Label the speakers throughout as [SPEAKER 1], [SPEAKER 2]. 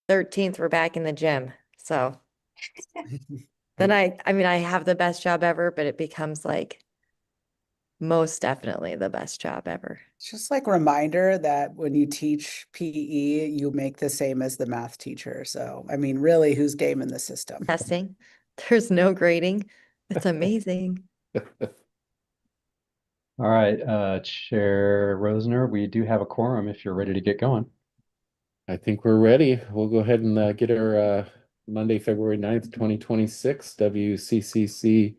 [SPEAKER 1] 13th, we're back in the gym. So then I mean, I have the best job ever, but it becomes like most definitely the best job ever.
[SPEAKER 2] It's just like a reminder that when you teach PE, you make the same as the math teacher. So, I mean, really, who's game in the system?
[SPEAKER 1] Testing. There's no grading. It's amazing.
[SPEAKER 3] All right, Chair Rosner, we do have a quorum if you're ready to get going.
[SPEAKER 4] I think we're ready. We'll go ahead and get our Monday, February 9th, 2026 WCCC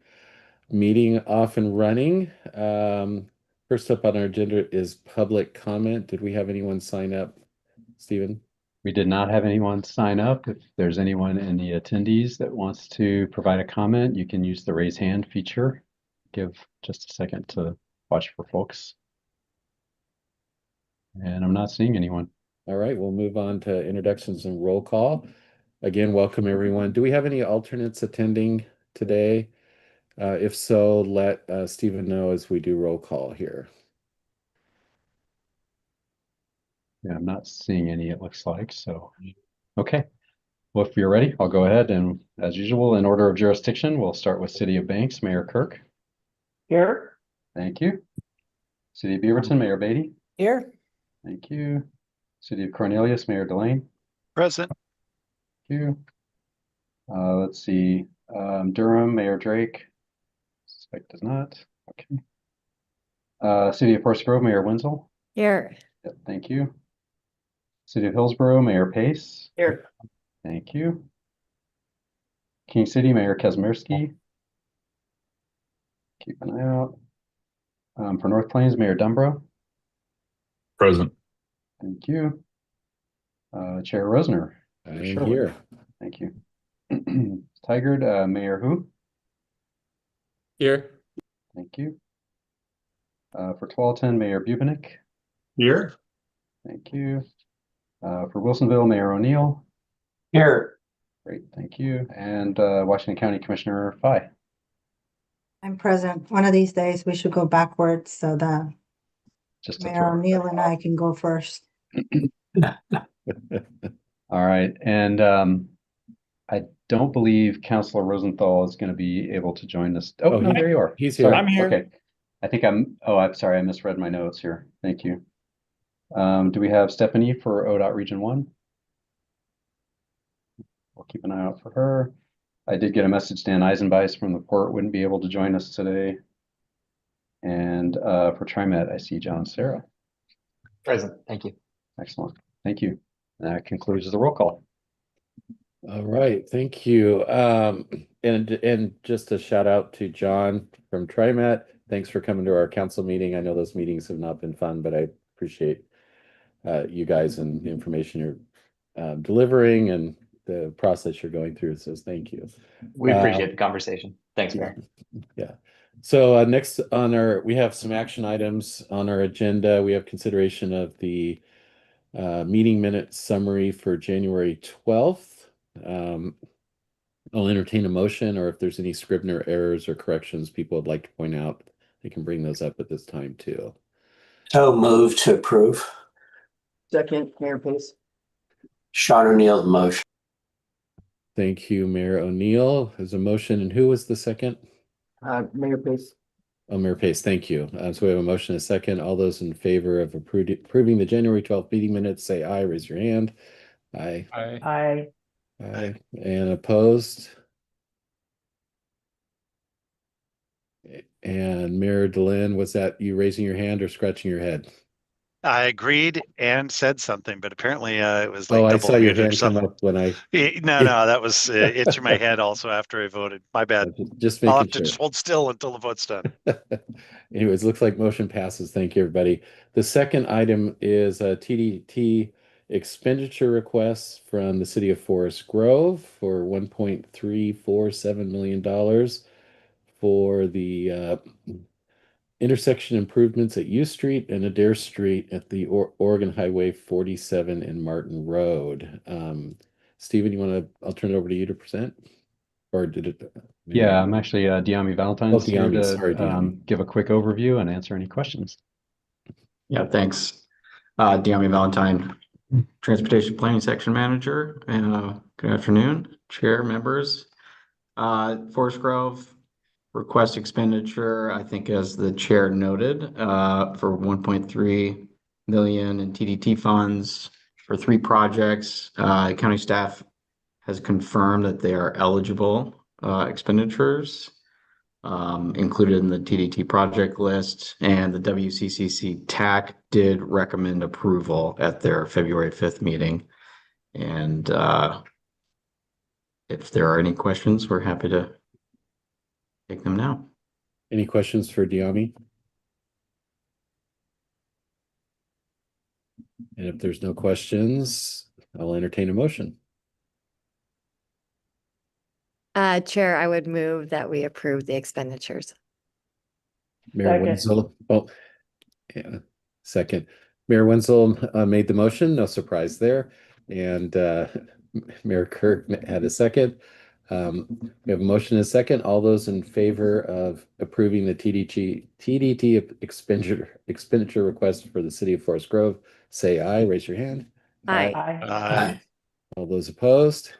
[SPEAKER 4] meeting off and running. First up on our agenda is public comment. Did we have anyone sign up, Stephen?
[SPEAKER 3] We did not have anyone sign up. If there's anyone in the attendees that wants to provide a comment, you can use the raise hand feature. Give just a second to watch for folks. And I'm not seeing anyone.
[SPEAKER 4] All right, we'll move on to introductions and roll call. Again, welcome everyone. Do we have any alternates attending today? If so, let Stephen know as we do roll call here.
[SPEAKER 3] Yeah, I'm not seeing any, it looks like. So, okay. Well, if you're ready, I'll go ahead and, as usual, in order of jurisdiction, we'll start with City of Banks, Mayor Kirk.
[SPEAKER 2] Here.
[SPEAKER 3] Thank you. City of Beaverton, Mayor Beatty.
[SPEAKER 2] Here.
[SPEAKER 3] Thank you. City of Cornelius, Mayor Delane.
[SPEAKER 5] Present.
[SPEAKER 3] Thank you. Let's see. Durham, Mayor Drake. Suspect does not. Okay. City of Forest Grove, Mayor Wenzel.
[SPEAKER 1] Here.
[SPEAKER 3] Yep, thank you. City of Hillsborough, Mayor Pace.
[SPEAKER 2] Here.
[SPEAKER 3] Thank you. King City, Mayor Kazmierski. Keep an eye out. For North Plains, Mayor Dumbro.
[SPEAKER 5] Present.
[SPEAKER 3] Thank you. Chair Rosner.
[SPEAKER 4] I am here.
[SPEAKER 3] Thank you. Tigard, Mayor Hu.
[SPEAKER 4] Here.
[SPEAKER 3] Thank you. For Tualatin, Mayor Bubenik.
[SPEAKER 5] Here.
[SPEAKER 3] Thank you. For Wilsonville, Mayor O'Neill.
[SPEAKER 5] Here.
[SPEAKER 3] Great, thank you. And Washington County Commissioner Fye.
[SPEAKER 6] I'm present. One of these days we should go backwards so that
[SPEAKER 3] Just
[SPEAKER 6] Mayor O'Neill and I can go first.
[SPEAKER 3] All right, and I don't believe Councilor Rosenthal is going to be able to join us. Oh, no, there you are.
[SPEAKER 4] He's here.
[SPEAKER 3] Sorry.
[SPEAKER 5] I'm here.
[SPEAKER 3] Okay. I think I'm sorry, I misread my notes here. Thank you. Do we have Stephanie for ODOT Region 1? We'll keep an eye out for her. I did get a message, Dan Eisenbeis from the port wouldn't be able to join us today. And for TriMet, I see John Sarah.
[SPEAKER 7] Present. Thank you.
[SPEAKER 3] Excellent. Thank you. And that concludes the roll call.
[SPEAKER 4] All right, thank you. And just a shout out to John from TriMet. Thanks for coming to our council meeting. I know those meetings have not been fun, but I appreciate you guys and the information you're delivering and the process you're going through. So thank you.
[SPEAKER 7] We appreciate the conversation. Thanks, Mayor.
[SPEAKER 4] Yeah. So next on we have some action items on our agenda. We have consideration of the meeting minutes summary for January 12th. I'll entertain a motion, or if there's any Scribner errors or corrections people would like to point out, they can bring those up at this time too.
[SPEAKER 8] So move to approve.
[SPEAKER 7] Second, Mayor Pace.
[SPEAKER 8] Sean O'Neill's motion.
[SPEAKER 4] Thank you, Mayor O'Neill. There's a motion, and who was the second?
[SPEAKER 7] Mayor Pace.
[SPEAKER 4] Oh, Mayor Pace, thank you. So we have a motion, and a second. All those in favor of approving the January 12th meeting minutes, say aye, raise your hand. Aye.
[SPEAKER 5] Aye.
[SPEAKER 6] Aye.
[SPEAKER 4] Aye. And opposed? And Mayor Delane, was that you raising your hand or scratching your head?
[SPEAKER 5] I agreed and said something, but apparently it was like
[SPEAKER 4] Oh, I
[SPEAKER 5] double
[SPEAKER 4] saw your
[SPEAKER 5] muted or
[SPEAKER 4] hand come
[SPEAKER 5] something.
[SPEAKER 4] up when I
[SPEAKER 5] No, that was itching my head also after I voted. My bad.
[SPEAKER 4] just
[SPEAKER 5] I'll
[SPEAKER 4] making
[SPEAKER 5] have to
[SPEAKER 4] sure.
[SPEAKER 5] just hold still until the vote's done.
[SPEAKER 4] Anyways, looks like motion passes. Thank you, everybody. The second item is a TDT expenditure requests from the city of Forest Grove for $1.347 million for the intersection improvements at Yew Street and Adair Street at the Oregon Highway 47 and Martin Road. Stephen, I'll turn it over to you to present, or did it?
[SPEAKER 3] Yeah, I'm actually Diami Valentine's here to
[SPEAKER 4] sorry,
[SPEAKER 3] give a quick overview and answer any questions.
[SPEAKER 7] Yeah, thanks. Diami Valentine,
[SPEAKER 9] Transportation Planning Section Manager. Good afternoon, Chair, members. Forest Grove request expenditure, I think as the chair noted, for 1.3 million in TDT funds for 3 projects. County staff has confirmed that they are eligible expenditures included in the TDT project list, and the WCCC TAC did recommend approval at their February 5th meeting. And if there are any questions, we're happy to take them now.
[SPEAKER 4] Any questions for Diami? And if there's no questions, I'll entertain a motion.
[SPEAKER 1] Chair, I would move that we approve the expenditures.
[SPEAKER 4] Mayor
[SPEAKER 2] Second.
[SPEAKER 4] Wenzel, yeah, second. Mayor Wenzel made the motion, no surprise there. And Mayor Kirk had a second. We have a motion and a second. All those in favor of approving the TDT expenditure request for the city of Forest Grove, say aye, raise your hand.
[SPEAKER 1] Aye.
[SPEAKER 5] Aye.
[SPEAKER 4] All those opposed?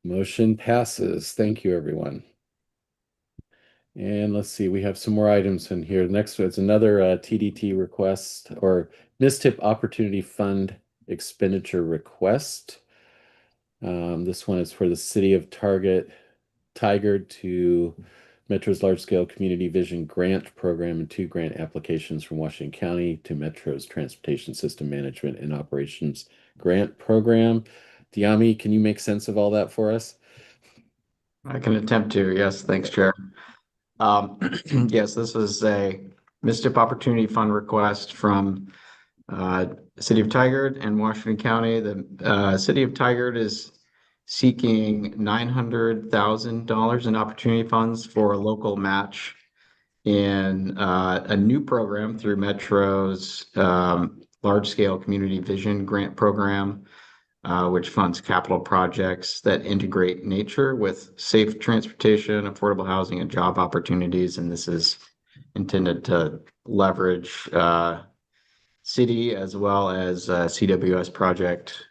[SPEAKER 4] Motion passes. Thank you, everyone. And let's see, we have some more items in here. Next is another TDT request or MSTIP Opportunity Fund expenditure request. This one is for the city of Tigard to Metro's Large Scale Community Vision Grant Program and 2 grant applications from Washington County to Metro's Transportation System Management and Operations Grant Program. Diami, can you make sense of all that for us?
[SPEAKER 9] I can attempt to. Yes, thanks, Chair. Yes, this is a MSTIP Opportunity Fund request from the City of Tigard and Washington County. The City of Tigard is seeking $900,000 in opportunity funds for a local match in a new program through Metro's Large Scale Community Vision Grant Program, which funds capital projects that integrate nature with safe transportation, affordable housing, and job opportunities. And this is intended to leverage city as well as CWS project,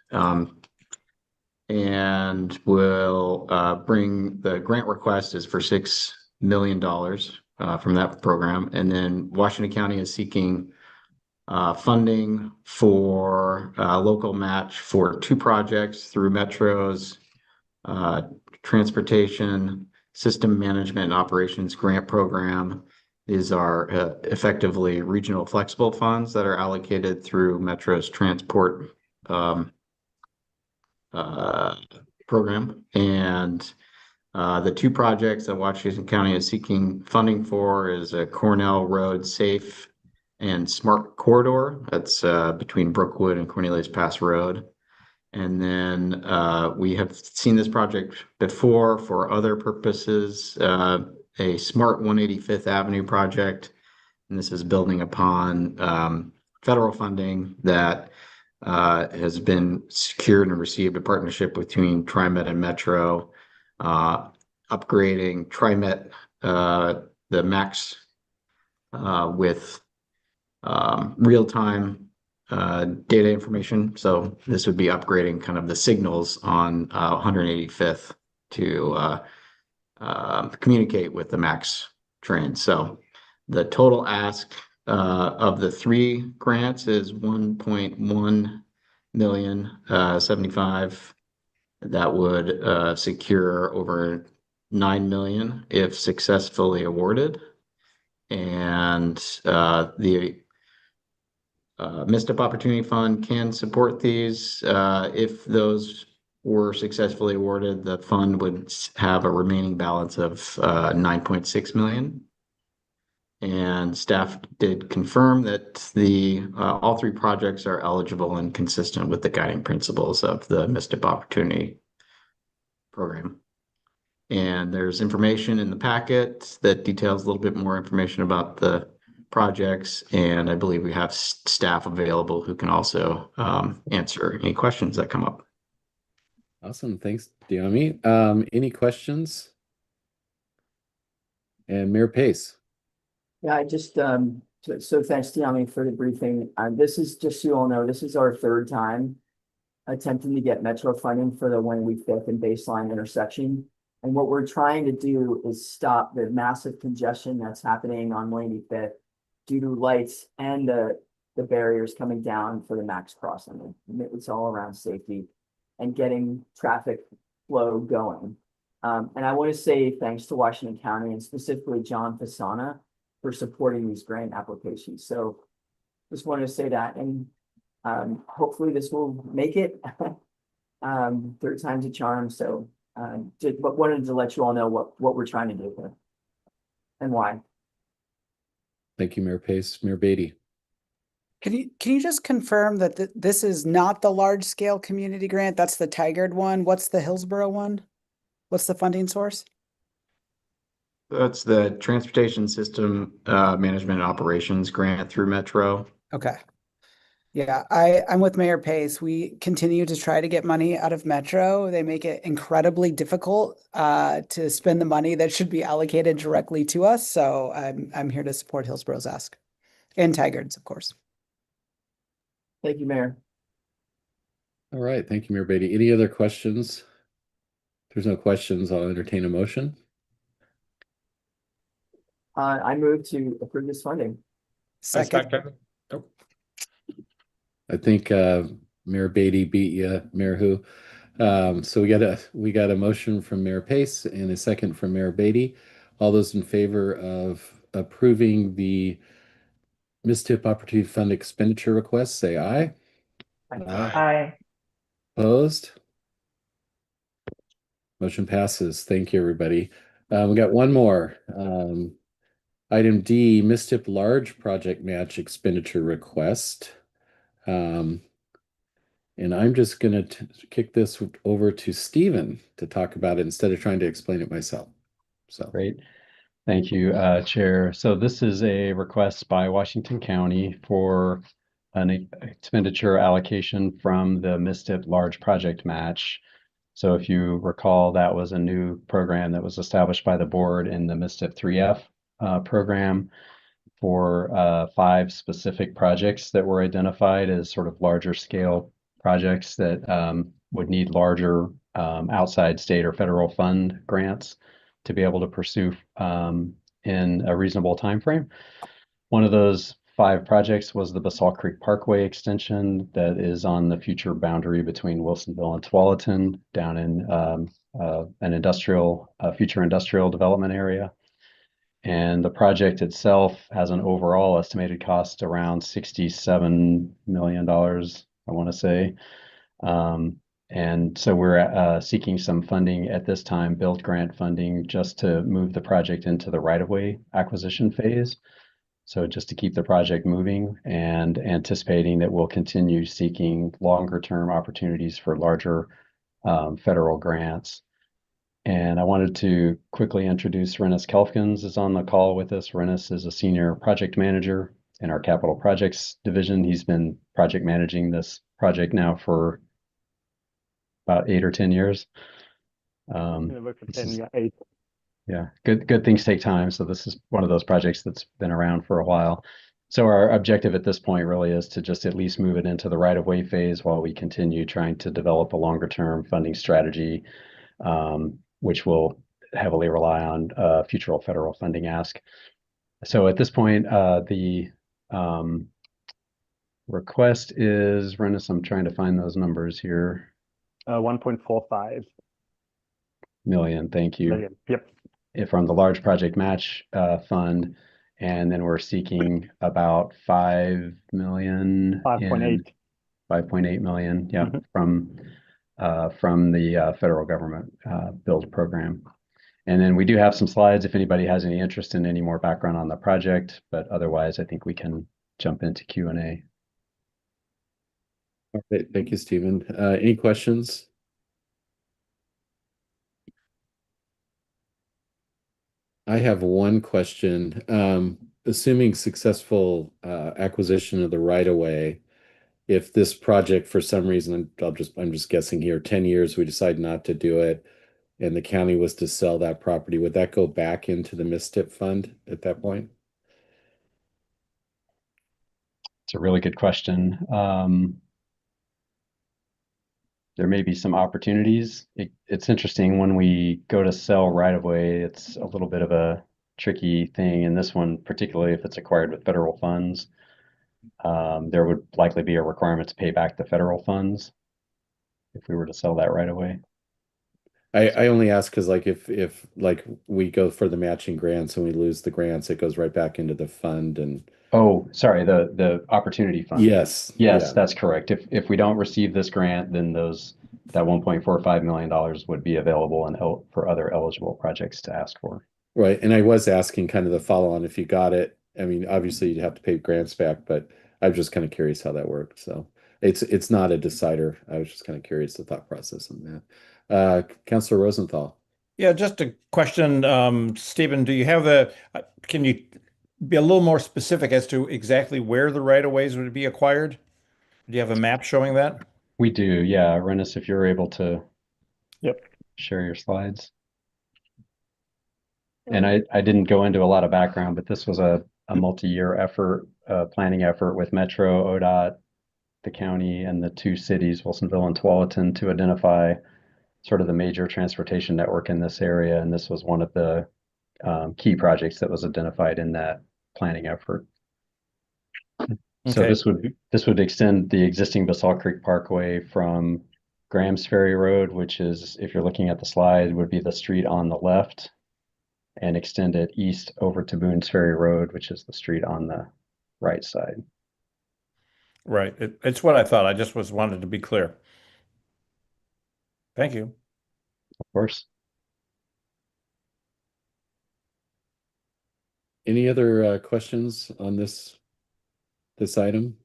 [SPEAKER 9] and will bring the grant request is for $6 million from that program. And then Washington County is seeking funding for local match for 2 projects through Metro's Transportation System Management and Operations Grant Program. These are effectively regional flexible funds that are allocated through Metro's transport program. And the 2 projects that Washington County is seeking funding for is a Cornell Road Safe and Smart Corridor. That's between Brookwood and Cornelius Pass Road. And then we have seen this project before for other purposes, a Smart 185th Avenue project. And this is building upon federal funding that has been secured and received a partnership between TriMet and Metro, upgrading TriMet, the MAX with real-time data information. So this would be upgrading kind of the signals on 185th to communicate with the MAX train. So the total ask of the 3 grants is 1.1 million 75. That would secure over 9 million if successfully awarded. And the MSTIP Opportunity Fund can support these. If those were successfully awarded, the fund would have a remaining balance of 9.6 million. And staff did confirm that the all 3 projects are eligible and consistent with the guiding principles of the MSTIP Opportunity Program. And there's information in the packet that details a little bit more information about the projects. And I believe we have staff available who can also answer any questions that come up.
[SPEAKER 4] Awesome. Thanks, Diami. Any questions? And Mayor Pace.
[SPEAKER 7] Yeah, I just So thanks, Tiami, for the briefing. This is, just so you all know, this is our third time attempting to get Metro funding for the 185th and Baseline intersection. And what we're trying to do is stop the massive congestion that's happening on 185th due to lights and the barriers coming down for the max crossing. It's all around safety and getting traffic flow going. And I want to say thanks to Washington County and specifically John Fasana for supporting these grant applications. So just wanted to say that, and hopefully this will make it. Third time's a charm. So but wanted to let you all know what we're trying to do here and why.
[SPEAKER 4] Thank you, Mayor Pace. Mayor Beatty.
[SPEAKER 2] Can you just confirm that this is not the large scale community grant? That's the Tigard one. What's the Hillsborough one? What's the funding source?
[SPEAKER 9] That's the Transportation System Management and Operations Grant through Metro.
[SPEAKER 2] Okay. Yeah, I'm with Mayor Pace. We continue to try to get money out of Metro. They make it incredibly difficult to spend the money that should be allocated directly to us. So I'm here to support Hillsborough's ask. And Tigard's, of course.
[SPEAKER 7] Thank you, Mayor.
[SPEAKER 4] All right. Thank you, Mayor Beatty. Any other questions? If there's no questions, I'll entertain a motion.
[SPEAKER 7] I move to approve this funding.
[SPEAKER 2] Second.
[SPEAKER 4] I think Mayor Beatty beat you, Mayor Hu. So we got a motion from Mayor Pace and a second from Mayor Beatty. All those in favor of approving the MSTIP Opportunity Fund expenditure request, say aye.
[SPEAKER 6] Aye.
[SPEAKER 4] Opposed? Motion passes. Thank you, everybody. We got one more. Item D, MSTIP Large Project Match expenditure request. And I'm just going to kick this over to Stephen to talk about it instead of trying to explain it myself. So
[SPEAKER 3] Great. Thank you, Chair. So this is a request by Washington County for an expenditure allocation from the MSTIP Large Project Match. So if you recall, that was a new program that was established by the board in the MSTIP 3F program for 5 specific projects that were identified as sort of larger scale projects that would need larger outside state or federal fund grants to be able to pursue in a reasonable time frame. One of those 5 projects was the Basalt Creek Parkway extension that is on the future boundary between Wilsonville and Tualatin down in an future industrial development area. And the project itself has an overall estimated cost around $67 million, I want to say. And so we're seeking some funding at this time, build grant funding, just to move the project into the right-of-way acquisition phase. So just to keep the project moving and anticipating that we'll continue seeking longer-term opportunities for larger federal grants. And I wanted to quickly introduce Rennis Kelfkins is on the call with us. Rennis is a senior project manager in our capital projects division. He's been project managing this project now for about 8 or 10 years. Yeah, good things take time. So this is one of those projects that's been around for a while. So our objective at this point really is to just at least move it into the right-of-way phase while we continue trying to develop a longer-term funding strategy, which will heavily rely on future federal funding ask. So at this point, the request is, Rennis, I'm trying to find those numbers here.
[SPEAKER 10] 1.45
[SPEAKER 3] million, thank you.
[SPEAKER 10] million. Yep.
[SPEAKER 3] From the large project match fund, and then we're seeking about 5 million. 5.8 million, yeah, from the federal government build program. And then we do have some slides if anybody has any interest in any more background on the project, but otherwise I think we can jump into Q&A.
[SPEAKER 4] Okay, thank you, Stephen. Any questions? I have one question. Assuming successful acquisition of the right-of-way, if this project for some reason, I'm just guessing here, 10 years we decide not to do it, and the county was to sell that property, would that go back into the MSTIP fund at that point?
[SPEAKER 3] It's a really good question. There may be some opportunities. It's interesting when we go to sell right away, it's a little bit of a tricky thing. In this one, particularly if it's acquired with federal funds, there would likely be a requirement to pay back the federal funds if we were to sell that right away.
[SPEAKER 4] I only ask because like if like we go for the matching grants and we lose the grants, it goes right back into the fund and
[SPEAKER 3] Oh, sorry, the opportunity fund.
[SPEAKER 4] yes.
[SPEAKER 3] Yes,
[SPEAKER 4] Yeah.
[SPEAKER 3] that's correct. If we don't receive this grant, then that $1.45 million would be available and for other eligible projects to ask for.
[SPEAKER 4] Right. And I was asking kind of the follow on if you got it. I mean, obviously you'd have to pay grants back, but I'm just kind of curious how that worked. So it's not a decider. I was just kind of curious the thought process on that. Councilor Rosenthal.
[SPEAKER 11] Yeah, just a question, Stephen, do you have can you be a little more specific as to exactly where the right-of-ways would be acquired? Do you have a map showing that?
[SPEAKER 3] We do, yeah. Rennis, if you're able to share your slides. And I didn't go into a lot of background, but this was a multi-year effort, planning effort with Metro, ODOT, the county, and the two cities, Wilsonville and Tualatin, to identify sort of the major transportation network in this area. And this was one of the key projects that was identified in that planning effort. So
[SPEAKER 11] Okay.
[SPEAKER 3] this would extend the existing Basalt Creek Parkway from Graham's Ferry Road, which is, if you're looking at the slide, would be the street on the left, and extend it east over to Boone's Ferry Road, which is the street on the right side.
[SPEAKER 11] Right. It's what I thought. I just wanted to be clear. Thank you.
[SPEAKER 3] Of course.
[SPEAKER 4] Any other questions on this item?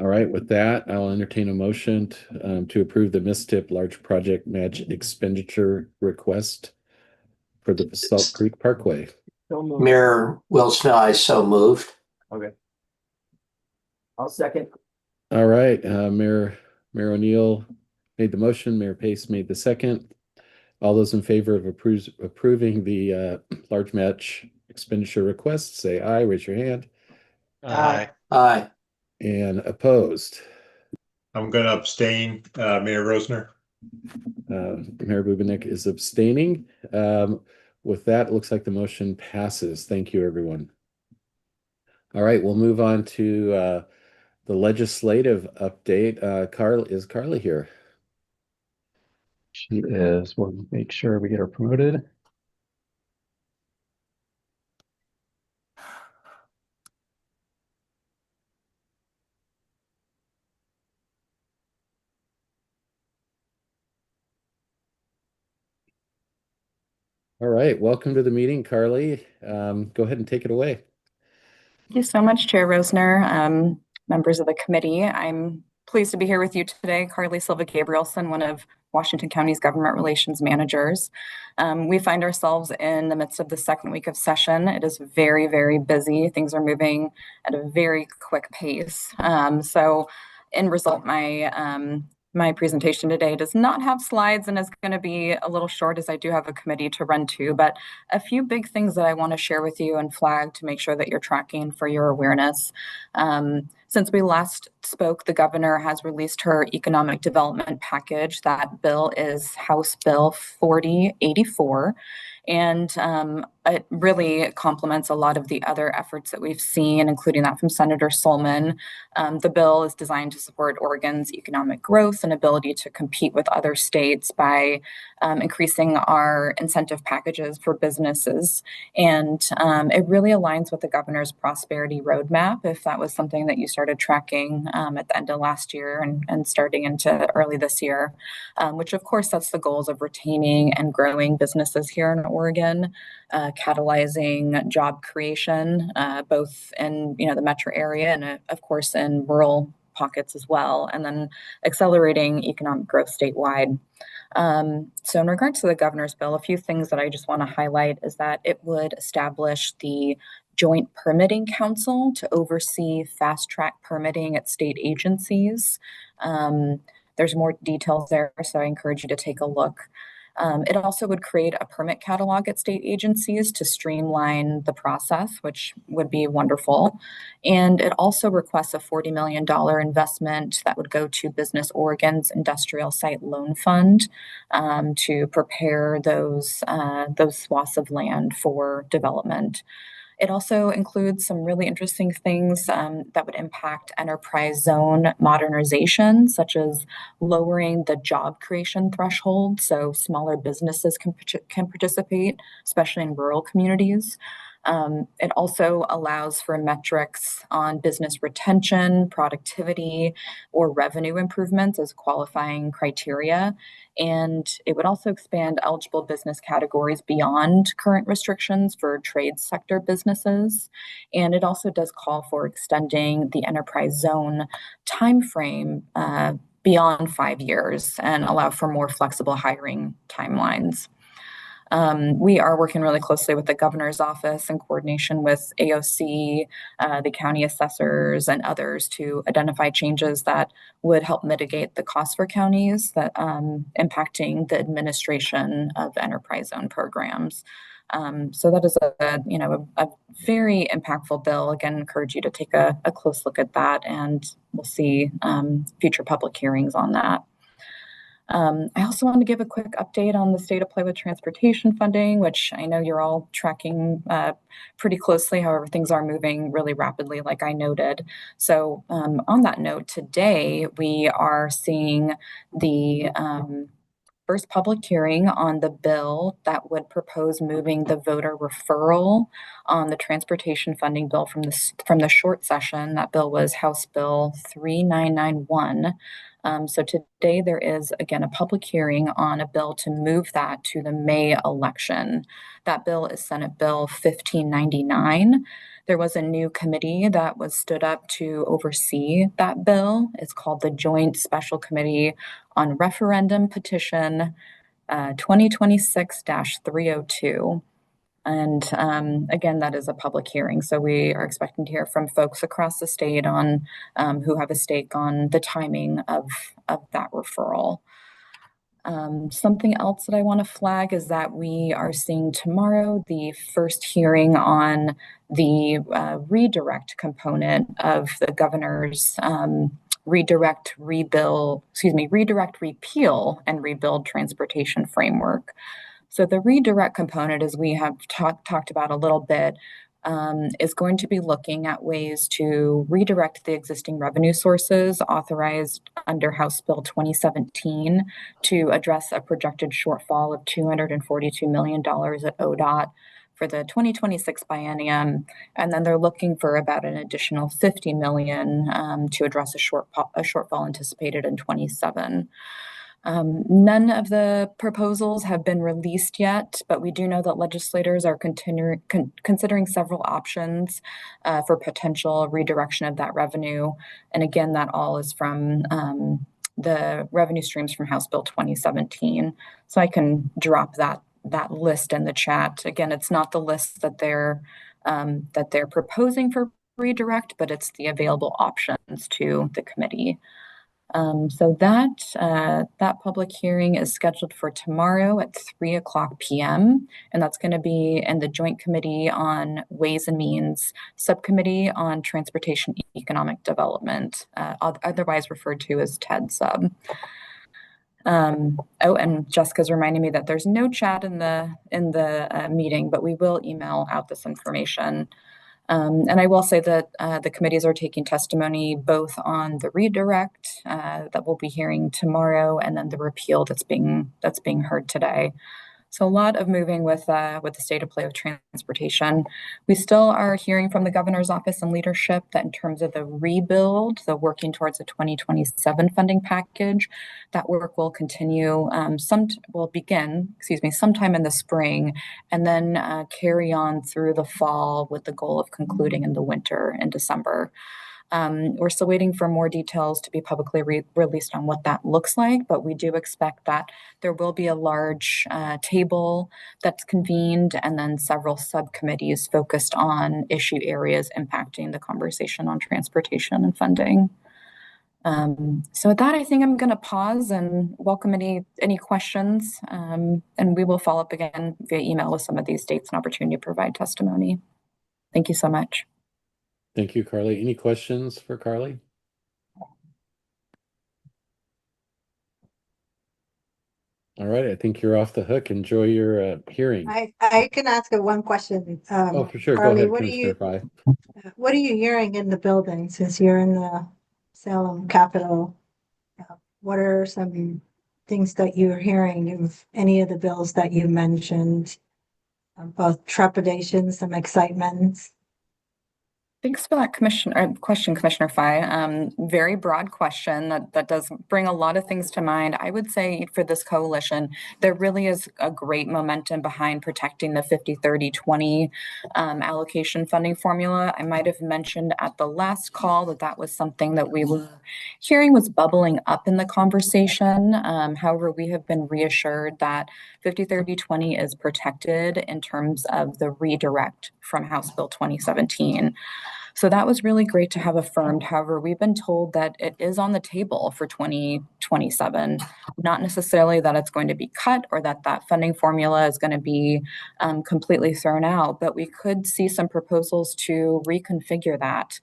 [SPEAKER 4] All right, with that, I'll entertain a motion to approve the MSTIP Large Project Match Expenditure Request for the Basalt Creek Parkway.
[SPEAKER 8] Mayor Wilson, I so moved.
[SPEAKER 7] Okay. I'll second.
[SPEAKER 4] All right, Mayor O'Neill made the motion, Mayor Pace made the second. All those in favor of approving the large match expenditure request, say aye, raise your hand.
[SPEAKER 5] Aye.
[SPEAKER 8] Aye.
[SPEAKER 4] And opposed?
[SPEAKER 12] I'm going to abstain, Mayor Rosner.
[SPEAKER 4] Mayor Bubenik is abstaining. With that, it looks like the motion passes. Thank you, everyone. All right, we'll move on to the legislative update. Is Carly here?
[SPEAKER 3] She is. We'll make sure we get her promoted.
[SPEAKER 4] All right, welcome to the meeting, Carly. Go ahead and take it away.
[SPEAKER 13] Thank you so much, Chair Rosner, members of the committee. I'm pleased to be here with you today. Carly Silva Gabrielson, one of Washington County's government relations managers. We find ourselves in the midst of the second week of session. It is very, very busy. Things are moving at a very quick pace. So in result, my presentation today does not have slides and is going to be a little short as I do have a committee to run to, but a few big things that I want to share with you and flag to make sure that you're tracking for your awareness. Since we last spoke, the governor has released her economic development package. That bill is House Bill 4084. And it really complements a lot of the other efforts that we've seen, including that from Senator Solman. The bill is designed to support Oregon's economic growth and ability to compete with other states by increasing our incentive packages for businesses. And it really aligns with the governor's prosperity roadmap, if that was something that you started tracking at the end of last year and starting into early this year, which of course sets the goals of retaining and growing businesses here in Oregon, catalyzing job creation, both in the metro area and of course in rural pockets as well, and then accelerating economic growth statewide. So in regards to the governor's bill, a few things that I just want to highlight is that it would establish the Joint Permitting Council to oversee fast-track permitting at state agencies. There's more details there, so I encourage you to take a look. It also would create a permit catalog at state agencies to streamline the process, which would be wonderful. And it also requests a $40 million investment that would go to Business Oregon's Industrial Site Loan Fund to prepare those swaths of land for development. It also includes some really interesting things that would impact enterprise zone modernization, such as lowering the job creation threshold so smaller businesses can participate, especially in rural communities. It also allows for metrics on business retention, productivity, or revenue improvements as qualifying criteria. And it would also expand eligible business categories beyond current restrictions for trade sector businesses. And it also does call for extending the enterprise zone timeframe beyond 5 years and allow for more flexible hiring timelines. We are working really closely with the governor's office in coordination with AOC, the county assessors, and others to identify changes that would help mitigate the costs for counties that impacting the administration of enterprise zone programs. So that is a very impactful bill. Again, encourage you to take a close look at that, and we'll see future public hearings on that. I also want to give a quick update on the state of play with transportation funding, which I know you're all tracking pretty closely. However, things are moving really rapidly, like I noted. So on that note, today we are seeing the first public hearing on the bill that would propose moving the voter referral on the transportation funding bill from the short session. That bill was House Bill 3991. So today there is, again, a public hearing on a bill to move that to the May election. That bill is Senate Bill 1599. There was a new committee that was stood up to oversee that bill. It's called the Joint Special Committee on Referendum Petition 2026-302. And again, that is a public hearing. So we are expecting to hear from folks across the state on who have a stake on the timing of that referral. Something else that I want to flag is that we are seeing tomorrow the first hearing on the redirect component of the governor's redirect, repeal, and rebuild transportation framework. So the redirect component, as we have talked about a little bit, is going to be looking at ways to redirect the existing revenue sources authorized under House Bill 2017 to address a projected shortfall of $242 million at ODOT for the 2026 biennium. And then they're looking for about an additional $50 million to address a shortfall anticipated in 27. None of the proposals have been released yet, but we do know that legislators are considering several options for potential redirection of that revenue. And again, that all is from the revenue streams from House Bill 2017. So I can drop that list in the chat. Again, it's not the list that they're proposing for redirect, but it's the available options to the committee. So that public hearing is scheduled for tomorrow at 3:00 p.m. And that's going to be in the Joint Committee on Ways and Means, Subcommittee on Transportation Economic Development, otherwise referred to as TED Sub. Oh, and Jessica's reminding me that there's no chat in the meeting, but we will email out this information. And I will say that the committees are taking testimony both on the redirect that we'll be hearing tomorrow, and then the repeal that's being heard today. So a lot of moving with the state of play of transportation. We still are hearing from the governor's office and leadership that in terms of the rebuild, the working towards the 2027 funding package, that work will continue. Will begin sometime in the spring, and then carry on through the fall with the goal of concluding in the winter in December. We're still waiting for more details to be publicly released on what that looks like, but we do expect that there will be a large table that's convened, and then several subcommittees focused on issue areas impacting the conversation on transportation and funding. So with that, I think I'm going to pause and welcome any questions. And we will follow up again via email with some of these dates and opportunity to provide testimony. Thank you so much.
[SPEAKER 4] Thank you, Carly. Any questions for Carly? All right, I think you're off the hook. Enjoy your hearing.
[SPEAKER 6] I can ask one question.
[SPEAKER 4] Oh, for sure.
[SPEAKER 6] Carly,
[SPEAKER 4] Go ahead, Commissioner Fry.
[SPEAKER 6] what are you hearing in the building since you're in the Salem Capitol? What are some things that you're hearing of any of the bills that you mentioned? Both trepidation, some excitement.
[SPEAKER 13] Thanks for that question, Commissioner Fye. Very broad question that does bring a lot of things to mind. I would say for this coalition, there really is a great momentum behind protecting the 50-30-20 allocation funding formula. I might have mentioned at the last call that was something that we were hearing was bubbling up in the conversation. However, we have been reassured that 50-30-20 is protected in terms of the redirect from House Bill 2017. So that was really great to have affirmed. However, we've been told that it is on the table for 2027, not necessarily that it's going to be cut or that funding formula is going to be completely thrown out, but we could see some proposals to reconfigure that.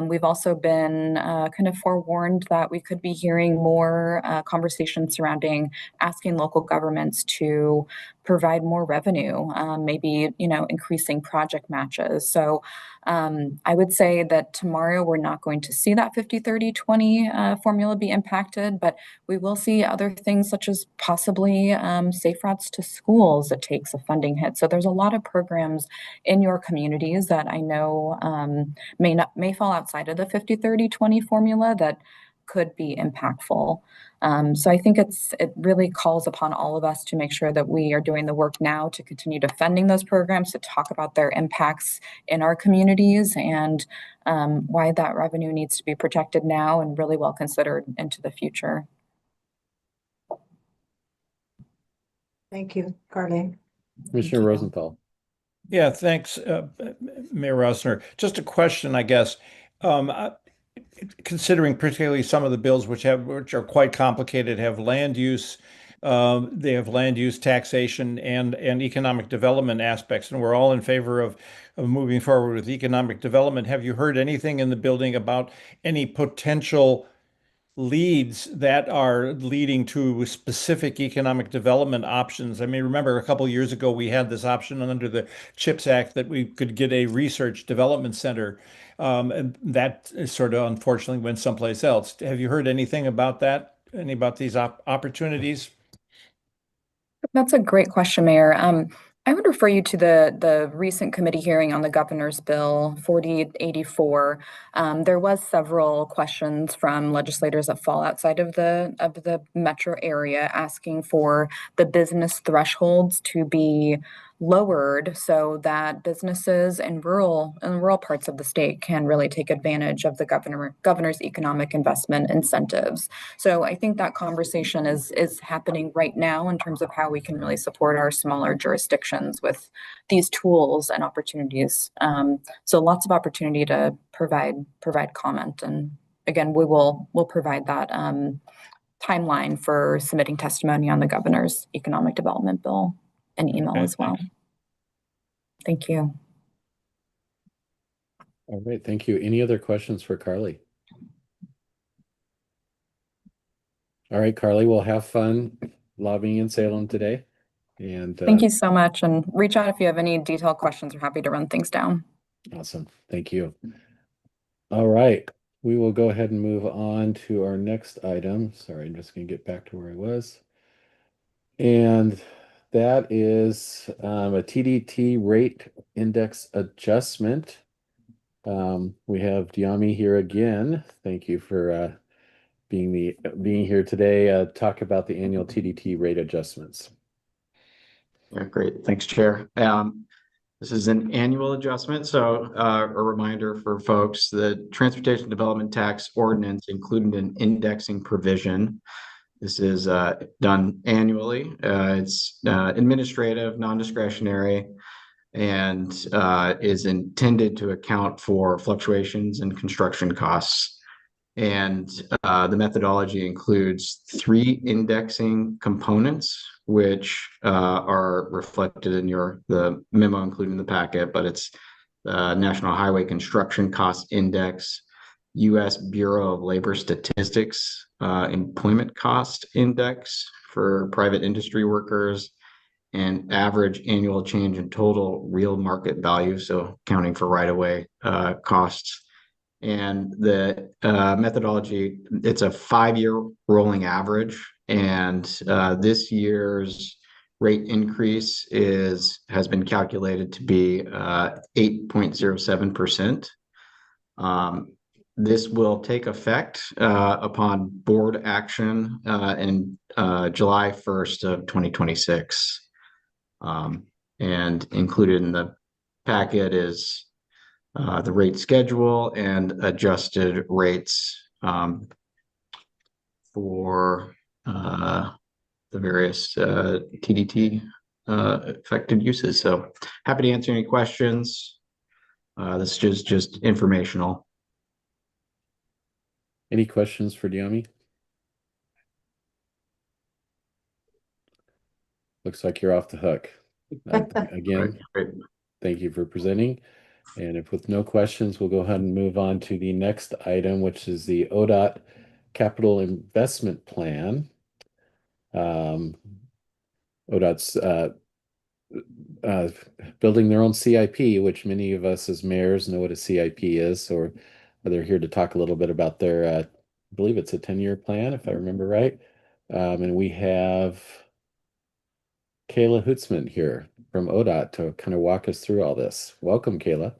[SPEAKER 13] We've also been kind of forewarned that we could be hearing more conversations surrounding asking local governments to provide more revenue, maybe, increasing project matches. So I would say that tomorrow we're not going to see that 50-30-20 formula be impacted, but we will see other things such as possibly safe routes to schools that takes a funding hit. So there's a lot of programs in your communities that I know may fall outside of the 50-30-20 formula that could be impactful. So I think it really calls upon all of us to make sure that we are doing the work now to continue defending those programs, to talk about their impacts in our communities and why that revenue needs to be protected now and really well considered into the future.
[SPEAKER 6] Thank you, Carly.
[SPEAKER 4] Commissioner Rosenthal.
[SPEAKER 11] Yeah, thanks, Mayor Rosner. Just a question, I guess. Considering particularly some of the bills which are quite complicated, have land use, they have land use taxation and economic development aspects, and we're all in favor of moving forward with economic development. Have you heard anything in the building about any potential leads that are leading to specific economic development options? I mean, remember a couple of years ago, we had this option under the CHIPS Act that we could get a research development center. And that sort of unfortunately went someplace else. Have you heard anything about that? Any about these opportunities?
[SPEAKER 13] That's a great question, Mayor. I would refer you to the recent committee hearing on the governor's bill 4084. There was several questions from legislators that fall outside of the metro area asking for the business thresholds to be lowered so that businesses in rural parts of the state can really take advantage of the governor's economic investment incentives. So I think that conversation is happening right now in terms of how we can really support our smaller jurisdictions with these tools and opportunities. So lots of opportunity to provide comment, and again, we'll provide that timeline for submitting testimony on the governor's economic development bill and email as well. Thank you.
[SPEAKER 4] All right, thank you. Any other questions for Carly? All right, Carly, we'll have fun lobbying in Salem today. And
[SPEAKER 13] thank you so much. And reach out if you have any detailed questions. We're happy to run things down.
[SPEAKER 4] Awesome. Thank you. All right, we will go ahead and move on to our next item. Sorry, I'm just going to get back to where I was. And that is a TDT rate index adjustment. We have Diami here again. Thank you for being here today. Talk about the annual TDT rate adjustments.
[SPEAKER 9] Yeah, great. Thanks, Chair. This is an annual adjustment. So a reminder for folks, the Transportation Development Tax Ordinance included an indexing provision. This is done annually. It's administrative, non-discretionary, and is intended to account for fluctuations in construction costs. And the methodology includes 3 indexing components, which are reflected in the memo included in the packet, but it's the National Highway Construction Cost Index, U.S. Bureau of Labor Statistics Employment Cost Index for private industry workers, and average annual change in total real market value, so accounting for right-of-way costs. And the methodology, it's a 5-year rolling average, and this year's rate increase has been calculated to be 8.07%. This will take effect upon board action in July 1st of 2026. And included in the packet is the rate schedule and adjusted rates for the various TDT affected uses. So happy to answer any questions. This is just informational.
[SPEAKER 4] Any questions for Dyami? Looks like you're off the hook. Again, thank you for presenting. And if with no questions, we'll go ahead and move on to the next item, which is the ODOT Capital Investment Plan. ODOT's building their own CIP, which many of us as mayors know what a CIP is. So they're here to talk a little bit about their, I believe it's a 10-year plan, if I remember right. And we have Kayla Hootsman here from ODOT to kind of walk us through all this. Welcome, Kayla.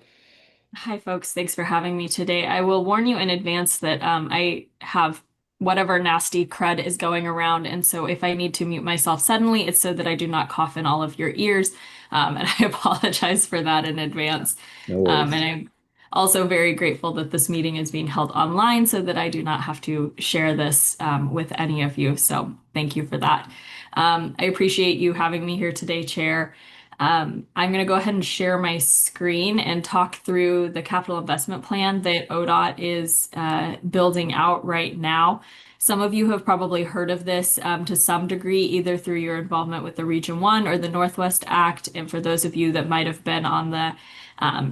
[SPEAKER 14] Hi, folks. Thanks for having me today. I will warn you in advance that I have whatever nasty crud is going around. And so if I need to mute myself suddenly, it's so that I do not cough in all of your ears. And I apologize for that in advance.
[SPEAKER 4] No worries.
[SPEAKER 14] And I'm also very grateful that this meeting is being held online so that I do not have to share this with any of you. So thank you for that. I appreciate you having me here today, Chair. I'm going to go ahead and share my screen and talk through the capital investment plan that ODOT is building out right now. Some of you have probably heard of this to some degree, either through your involvement with the Region 1 or the Northwest Act. And for those of you that might have been on the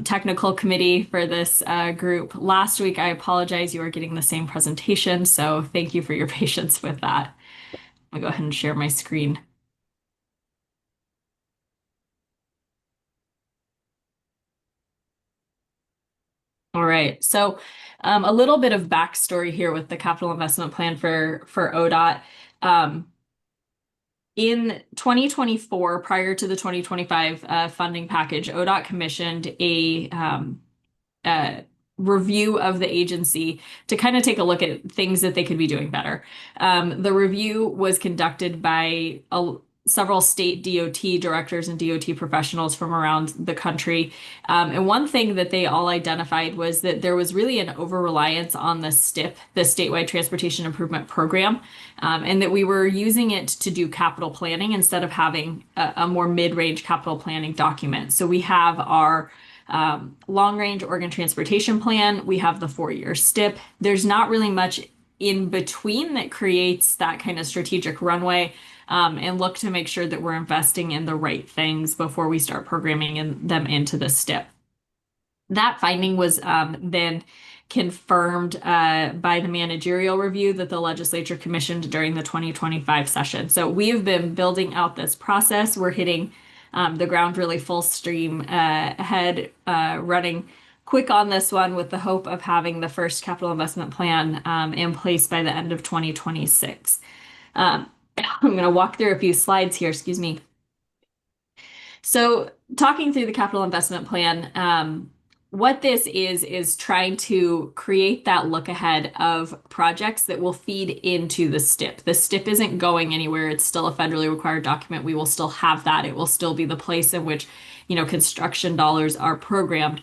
[SPEAKER 14] technical committee for this group last week, I apologize, you are getting the same presentation. So thank you for your patience with that. I'll go ahead and share my screen. All right, so a little bit of backstory here with the capital investment plan for ODOT. In 2024, prior to the 2025 funding package, ODOT commissioned a review of the agency to kind of take a look at things that they could be doing better. The review was conducted by several state DOT directors and DOT professionals from around the country. And one thing that they all identified was that there was really an over-reliance on the STIP, the Statewide Transportation Improvement Program, and that we were using it to do capital planning instead of having a more mid-range capital planning document. So we have our long-range Oregon Transportation Plan. We have the 4-year STIP. There's not really much in between that creates that kind of strategic runway, and look to make sure that we're investing in the right things before we start programming them into the STIP. That finding was then confirmed by the managerial review that the legislature commissioned during the 2025 session. So we have been building out this process. We're hitting the ground really full stream ahead, running quick on this one with the hope of having the first capital investment plan in place by the end of 2026. I'm going to walk through a few slides here, excuse me. So talking through the capital investment plan, what this is trying to create that look ahead of projects that will feed into the STIP. The STIP isn't going anywhere. It's still a federally required document. We will still have that. It will still be the place in which, construction dollars are programmed,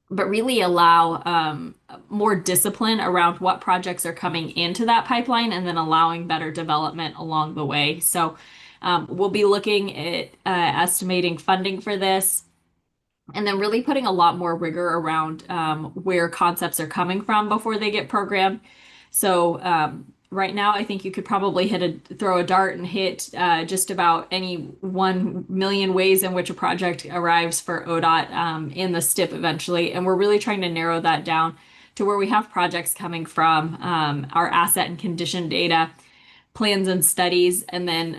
[SPEAKER 14] but really allow more discipline around what projects are coming into that pipeline and then allowing better development along the way. So we'll be looking at estimating funding for this. And then really putting a lot more rigor around where concepts are coming from before they get programmed. So right now, I think you could probably throw a dart and hit just about any 1 million ways in which a project arrives for ODOT in the STIP eventually. And we're really trying to narrow that down to where we have projects coming from our asset and condition data, plans and studies, and then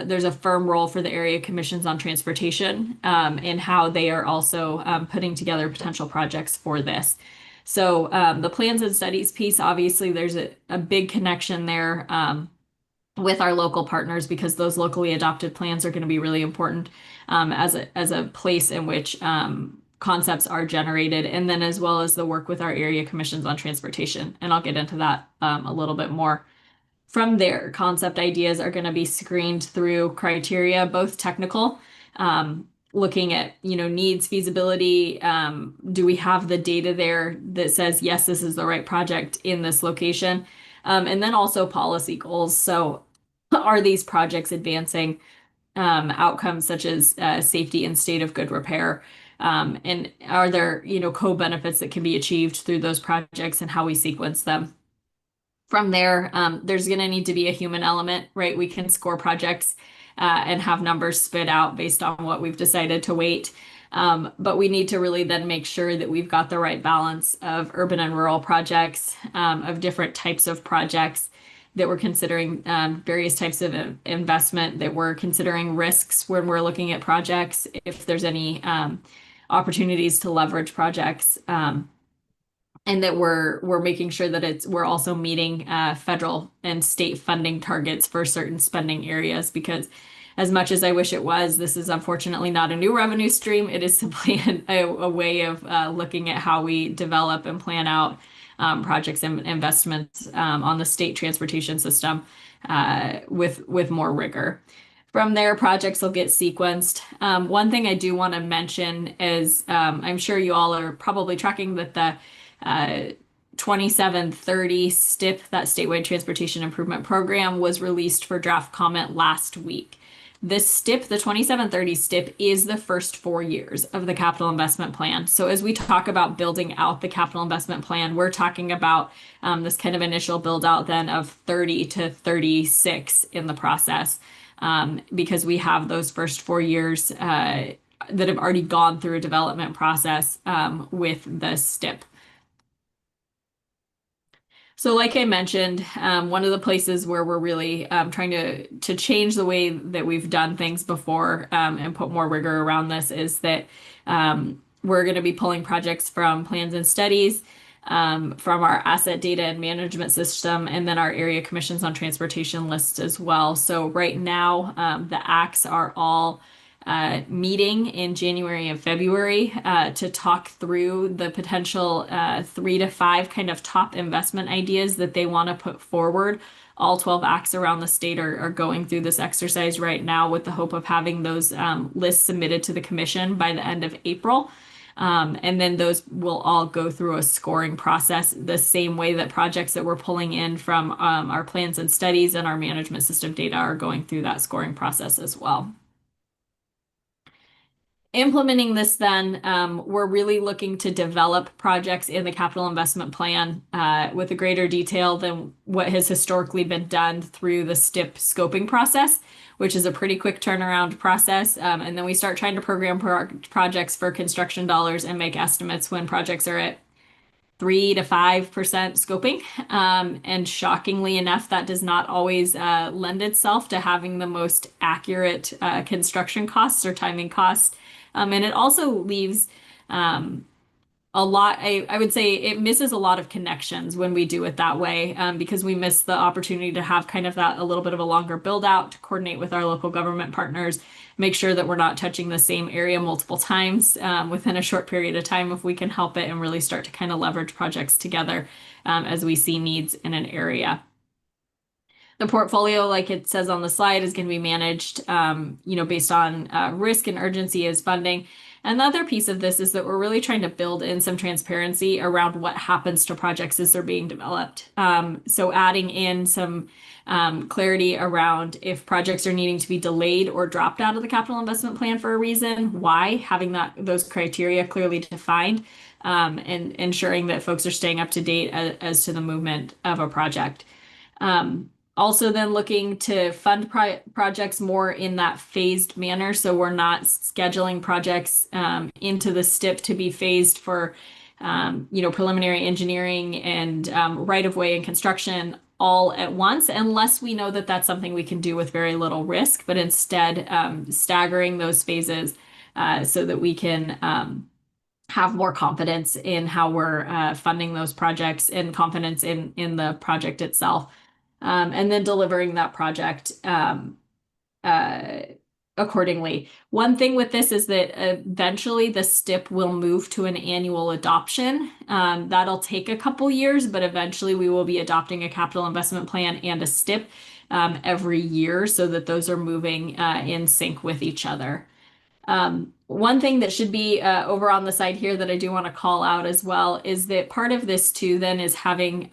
[SPEAKER 14] there's a firm role for the area commissions on transportation and how they are also putting together potential projects for this. So the plans and studies piece, obviously there's a big connection there with our local partners, because those locally adopted plans are going to be really important as a place in which concepts are generated, and then as well as the work with our area commissions on transportation. And I'll get into that a little bit more. From there, concept ideas are going to be screened through criteria, both technical, looking at, needs, feasibility. Do we have the data there that says, yes, this is the right project in this location? And then also policy goals. So are these projects advancing outcomes such as safety and state of good repair? And are there, co-benefits that can be achieved through those projects and how we sequence them? From there, there's going to need to be a human element, right? We can score projects and have numbers spit out based on what we've decided to weight. But we need to really then make sure that we've got the right balance of urban and rural projects, of different types of projects, that we're considering various types of investment, that we're considering risks when we're looking at projects, if there's any opportunities to leverage projects. And that we're making sure that we're also meeting federal and state funding targets for certain spending areas, because as much as I wish it was, this is unfortunately not a new revenue stream. It is simply a way of looking at how we develop and plan out projects and investments on the state transportation system with more rigor. From there, projects will get sequenced. One thing I do want to mention is I'm sure you all are probably tracking that the 2730 STIP, that Statewide Transportation Improvement Program, was released for draft comment last week. This STIP, the 2730 STIP, is the first 4 years of the capital investment plan. So as we talk about building out the capital investment plan, we're talking about this kind of initial build out then of 30 to 36 in the process, because we have those first 4 years that have already gone through a development process with the STIP. So like I mentioned, one of the places where we're really trying to change the way that we've done things before and put more rigor around this is that we're going to be pulling projects from plans and studies, from our asset data and management system, and then our area commissions on transportation list as well. So right now, the ACTs are all meeting in January and February to talk through the potential 3 to 5 kind of top investment ideas that they want to put forward. All 12 ACTs around the state are going through this exercise right now with the hope of having those lists submitted to the commission by the end of April. And then those will all go through a scoring process the same way that projects that we're pulling in from our plans and studies and our management system data are going through that scoring process as well. Implementing this then, we're really looking to develop projects in the capital investment plan with a greater detail than what has historically been done through the STIP scoping process, which is a pretty quick turnaround process. And then we start trying to program projects for construction dollars and make estimates when projects are at 3 to 5% scoping. And shockingly enough, that does not always lend itself to having the most accurate construction costs or timing costs. And it also leaves a lot, I would say it misses a lot of connections when we do it that way, because we miss the opportunity to have kind of that a little bit of a longer build out to coordinate with our local government partners, make sure that we're not touching the same area multiple times within a short period of time if we can help it, and really start to kind of leverage projects together as we see needs in an area. The portfolio, like it says on the slide, is going to be managed, based on risk and urgency as funding. And the other piece of this is that we're really trying to build in some transparency around what happens to projects as they're being developed. So adding in some clarity around if projects are needing to be delayed or dropped out of the capital investment plan for a reason, why, having those criteria clearly defined, and ensuring that folks are staying up to date as to the movement of a project. Also then looking to fund projects more in that phased manner. So we're not scheduling projects into the STIP to be phased for preliminary engineering and right-of-way and construction all at once, unless we know that that's something we can do with very little risk, but instead staggering those phases so that we can have more confidence in how we're funding those projects and confidence in the project itself. And then delivering that project accordingly. One thing with this is that eventually the STIP will move to an annual adoption. That'll take a couple years, but eventually we will be adopting a capital investment plan and a STIP every year so that those are moving in sync with each other. One thing that should be over on the side here that I do want to call out as well is that part of this too then is having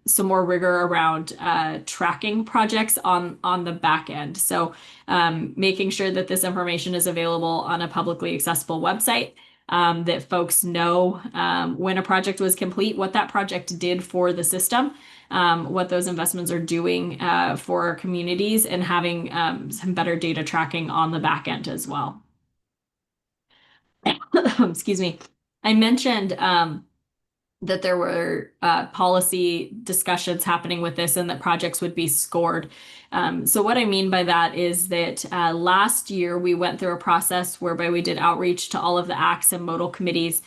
[SPEAKER 14] some more rigor around tracking projects on the back end. So making sure that this information is available on a publicly accessible website, that folks know when a project was complete, what that project did for the system, what those investments are doing for our communities, and having some better data tracking on the back end as well. Excuse me. I mentioned that there were policy discussions happening with this and that projects would be scored. So what I mean by that is that last year we went through a process whereby we did outreach to all of the ACTs and modal committees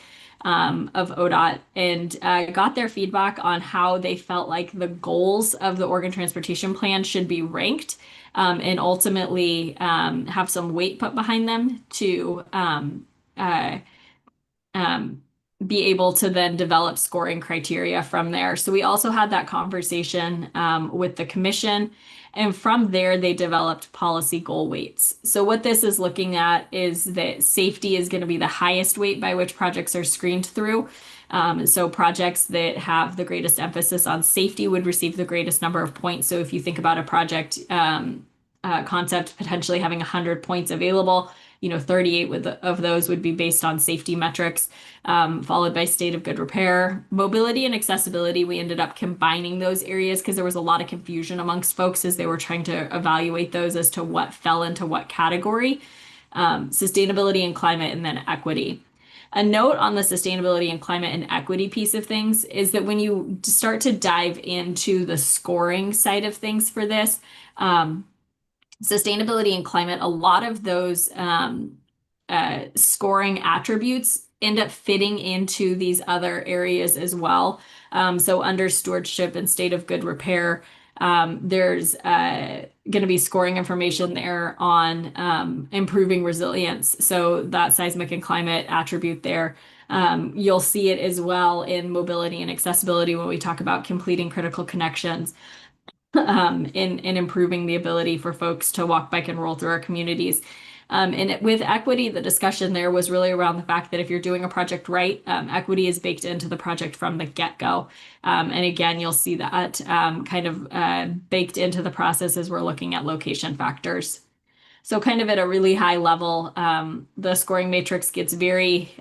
[SPEAKER 14] of ODOT and got their feedback on how they felt like the goals of the Oregon Transportation Plan should be ranked and ultimately have some weight put behind them to be able to then develop scoring criteria from there. So we also had that conversation with the commission, and from there they developed policy goal weights. So what this is looking at is that safety is going to be the highest weight by which projects are screened through. So projects that have the greatest emphasis on safety would receive the greatest number of points. So if you think about a project concept potentially having 100 points available, 38 of those would be based on safety metrics, followed by state of good repair. Mobility and accessibility, we ended up combining those areas because there was a lot of confusion amongst folks as they were trying to evaluate those as to what fell into what category. Sustainability and climate, and then equity. A note on the sustainability and climate and equity piece of things is that when you start to dive into the scoring side of things for this, sustainability and climate, a lot of those scoring attributes end up fitting into these other areas as well. So under stewardship and state of good repair, there's going to be scoring information there on improving resilience. So that seismic and climate attribute there. You'll see it as well in mobility and accessibility when we talk about completing critical connections. In improving the ability for folks to walk, bike, and roll through our communities. And with equity, the discussion there was really around the fact that if you're doing a project right, equity is baked into the project from the get-go. And again, you'll see that kind of baked into the process as we're looking at location factors. So kind of at a really high level, the scoring matrix gets very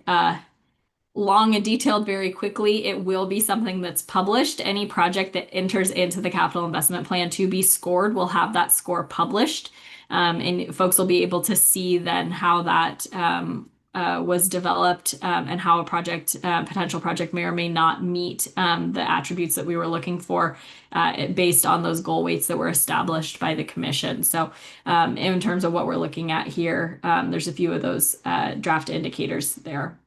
[SPEAKER 14] long and detailed very quickly. It will be something that's published. Any project that enters into the capital investment plan to be scored will have that score published. And folks will be able to see then how that was developed and how a potential project may or may not meet the attributes that we were looking for based on those goal weights that were established by the commission. So in terms of what we're looking at here, there's a few of those draft indicators there.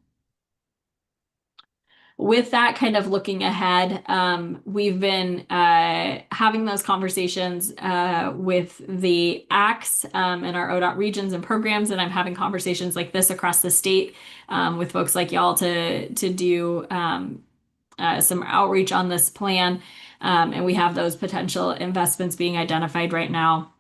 [SPEAKER 14] With that kind of looking ahead, we've been having those conversations with the ACTs and our ODOT regions and programs, and I'm having conversations like this across the state with folks like y'all to do some outreach on this plan, and we have those potential investments being identified right now.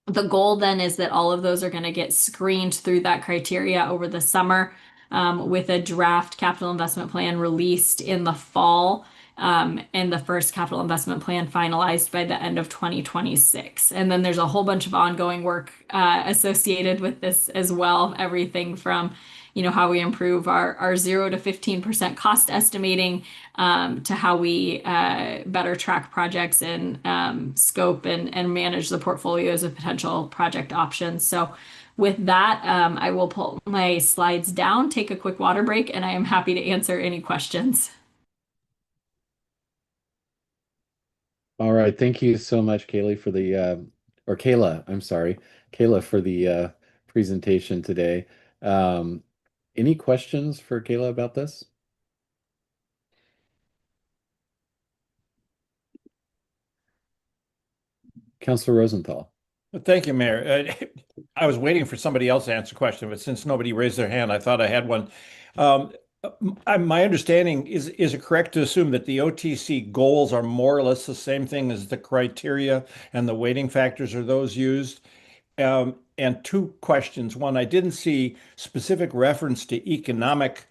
[SPEAKER 14] The goal then is that all of those are going to get screened through that criteria over the summer, with a draft capital investment plan released in the fall, and the first capital investment plan finalized by the end of 2026. And then there's a whole bunch of ongoing work associated with this as well. Everything from, how we improve our 0 to 15% cost estimating, to how we better track projects and scope and manage the portfolios of potential project options. So with that, I will pull my slides down, take a quick water break, and I am happy to answer any questions.
[SPEAKER 4] All right. Thank you so much, Kaylee, for or Kayla, I'm sorry, Kayla, for the presentation today. Any questions for Kayla about this? Councilor Rosenthal.
[SPEAKER 11] Thank you, Mayor. I was waiting for somebody else to answer a question, but since nobody raised their hand, I thought I had one. My understanding is it correct to assume that the OTC goals are more or less the same thing as the criteria and the weighting factors are those used? And two questions. One, I didn't see specific reference to economic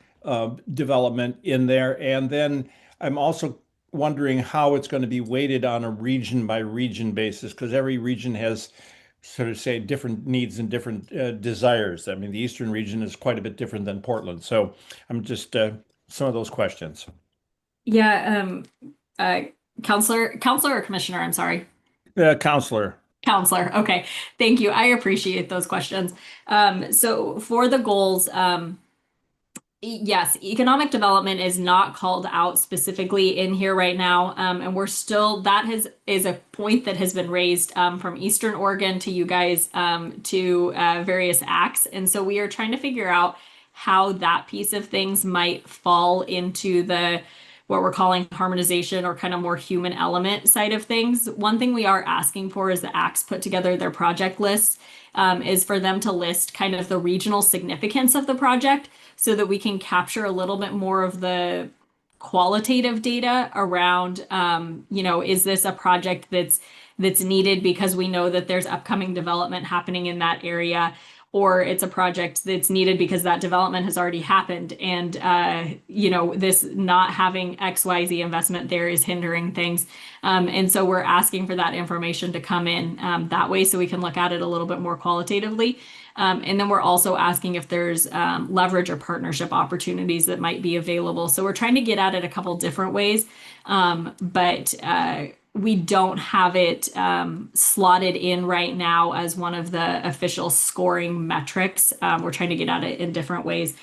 [SPEAKER 11] development in there. And then I'm also wondering how it's going to be weighted on a region by region basis, because every region has sort of say different needs and different desires. I mean, the Eastern region is quite a bit different than Portland. So I'm just some of those questions.
[SPEAKER 14] Yeah, Counselor or Commissioner, I'm sorry.
[SPEAKER 11] Counselor.
[SPEAKER 14] Counselor. Okay. Thank you. I appreciate those questions. So for the goals, yes, economic development is not called out specifically in here right now. And we're still, is a point that has been raised from Eastern Oregon to you guys, to various acts. And so we are trying to figure out how that piece of things might fall into what we're calling harmonization or kind of more human element side of things. One thing we are asking for is the acts put together their project lists, is for them to list kind of the regional significance of the project so that we can capture a little bit more of the qualitative data around, is this a project that's needed because we know that there's upcoming development happening in that area, or it's a project that's needed because that development has already happened and, this not having XYZ investment there is hindering things. And so we're asking for that information to come in that way so we can look at it a little bit more qualitatively. And then we're also asking if there's leverage or partnership opportunities that might be available. So we're trying to get at it a couple different ways, but we don't have it slotted in right now as one of the official scoring metrics. We're trying to get at it in different ways.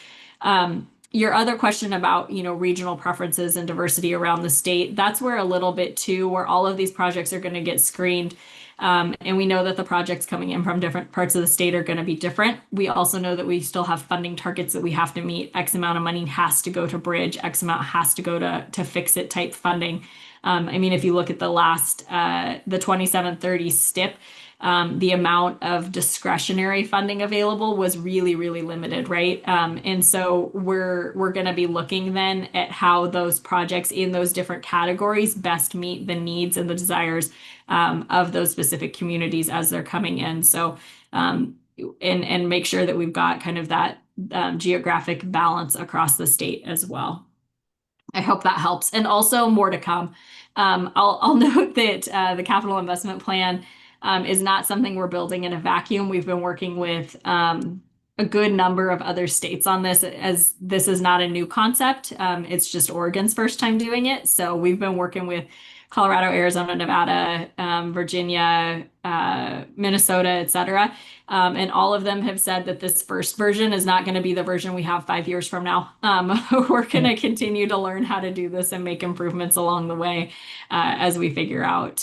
[SPEAKER 14] Your other question about, regional preferences and diversity around the state, that's where a little bit too, where all of these projects are going to get screened. And we know that the projects coming in from different parts of the state are going to be different. We also know that we still have funding targets that we have to meet. X amount of money has to go to bridge, X amount has to go to fix it type funding. If you look at the last, the 2730 STIP, the amount of discretionary funding available was really, really limited, right? And so we're going to be looking then at how those projects in those different categories best meet the needs and the desires of those specific communities as they're coming in. So, and make sure that we've got kind of that geographic balance across the state as well. I hope that helps. And also more to come. I'll note that the capital investment plan is not something we're building in a vacuum. We've been working with a good number of other states on this, as this is not a new concept. It's just Oregon's first time doing it. So we've been working with Colorado, Arizona, Nevada, Virginia, Minnesota, et cetera. And all of them have said that this first version is not going to be the version we have 5 years from now. We're going to continue to learn how to do this and make improvements along the way as we figure out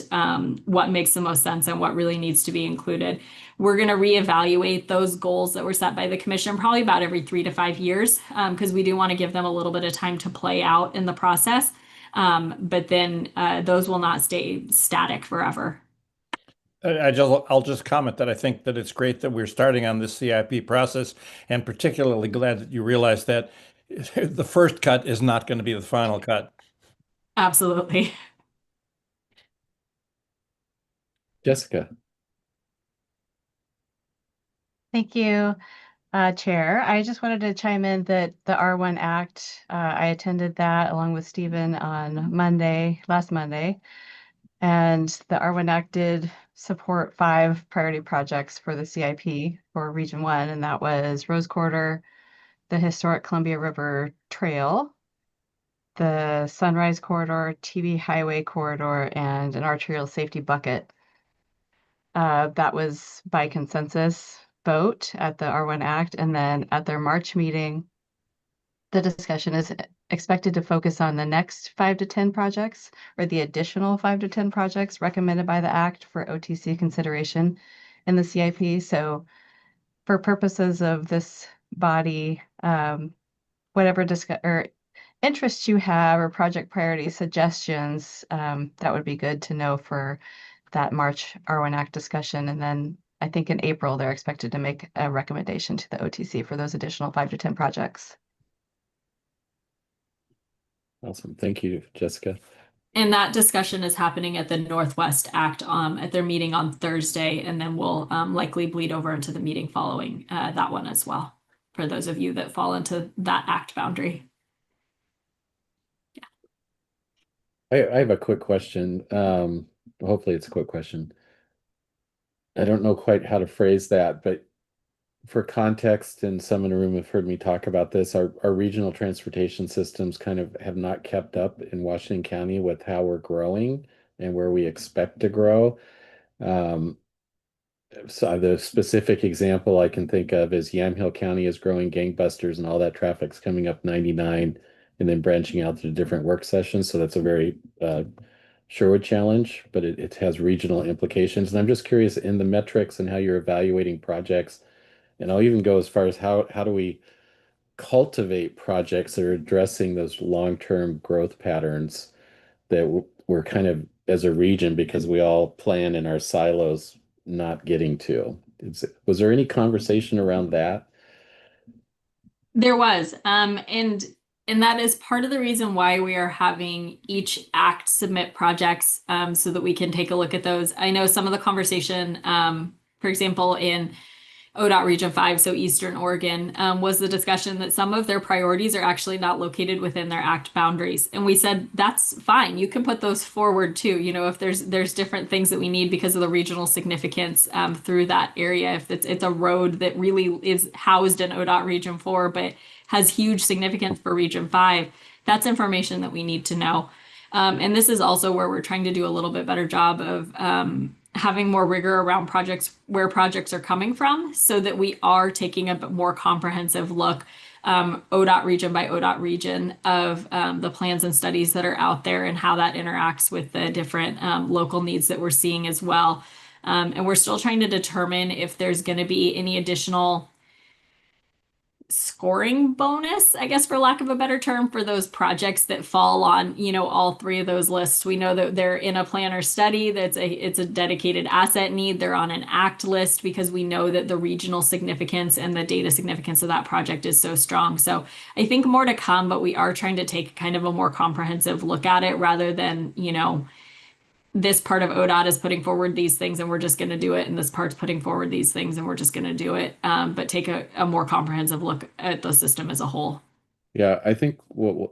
[SPEAKER 14] what makes the most sense and what really needs to be included. We're going to reevaluate those goals that were set by the commission probably about every 3 to 5 years, because we do want to give them a little bit of time to play out in the process. But then those will not stay static forever.
[SPEAKER 11] I'll just comment that I think that it's great that we're starting on this CIP process, and particularly glad that you realize that the first cut is not going to be the final cut.
[SPEAKER 14] Absolutely.
[SPEAKER 4] Jessica.
[SPEAKER 15] Thank you, Chair. I just wanted to chime in that the R1 Act, I attended that along with Stephen on last Monday. And the R1 Act did support 5 priority projects for the CIP for Region 1, and that was Rose Corridor, the historic Columbia River Trail, the Sunrise Corridor, TV Highway Corridor, and an arterial safety bucket. That was by consensus vote at the R1 Act, and then at their March meeting, the discussion is expected to focus on the next 5 to 10 projects or the additional 5 to 10 projects recommended by the Act for OTC consideration in the CIP. So for purposes of this body, whatever interests you have or project priority suggestions, that would be good to know for that March R1 Act discussion. And then I think in April, they're expected to make a recommendation to the OTC for those additional 5 to 10 projects.
[SPEAKER 4] Awesome. Thank you, Jessica.
[SPEAKER 14] And that discussion is happening at the Northwest Act at their meeting on Thursday, and then we'll likely bleed over into the meeting following that one as well, for those of you that fall into that Act boundary.
[SPEAKER 4] I have a quick question. Hopefully it's a quick question. I don't know quite how to phrase that, but for context, and some in the room have heard me talk about this, our regional transportation systems kind of have not kept up in Washington County with how we're growing and where we expect to grow. So the specific example I can think of is Yamhill County is growing gangbusters, and all that traffic's coming up 99 and then branching out to different work sessions. So that's a very Sherwood challenge, but it has regional implications. And I'm just curious in the metrics and how you're evaluating projects. And I'll even go as far as how do we cultivate projects that are addressing those long-term growth patterns that we're kind of, as a region, because we all plan in our silos, not getting to. Was there any conversation around that?
[SPEAKER 14] There was, and that is part of the reason why we are having each act submit projects so that we can take a look at those. I know some of the conversation, for example, in ODOT Region 5, so Eastern Oregon, was the discussion that some of their priorities are actually not located within their act boundaries. And we said, that's fine. You can put those forward too. You know, if there's different things that we need because of the regional significance through that area. If it's a road that really is housed in ODOT Region 4, but has huge significance for Region 5, that's information that we need to know. And this is also where we're trying to do a little bit better job of having more rigor around projects, where projects are coming from, so that we are taking a bit more comprehensive look, ODOT region by ODOT region, of the plans and studies that are out there and how that interacts with the different local needs that we're seeing as well. And we're still trying to determine if there's going to be any additional scoring bonus, I guess, for lack of a better term, for those projects that fall on, you know, all 3 of those lists. We know that they're in a plan or study, it's a dedicated asset need. They're on an act list because we know that the regional significance and the data significance of that project is so strong. So I think more to come, but we are trying to take kind of a more comprehensive look at it, rather than, you know, this part of ODOT is putting forward these things and we're just going to do it, and this part's putting forward these things and we're just going to do it, but take a more comprehensive look at the system as a whole.
[SPEAKER 4] Yeah, I think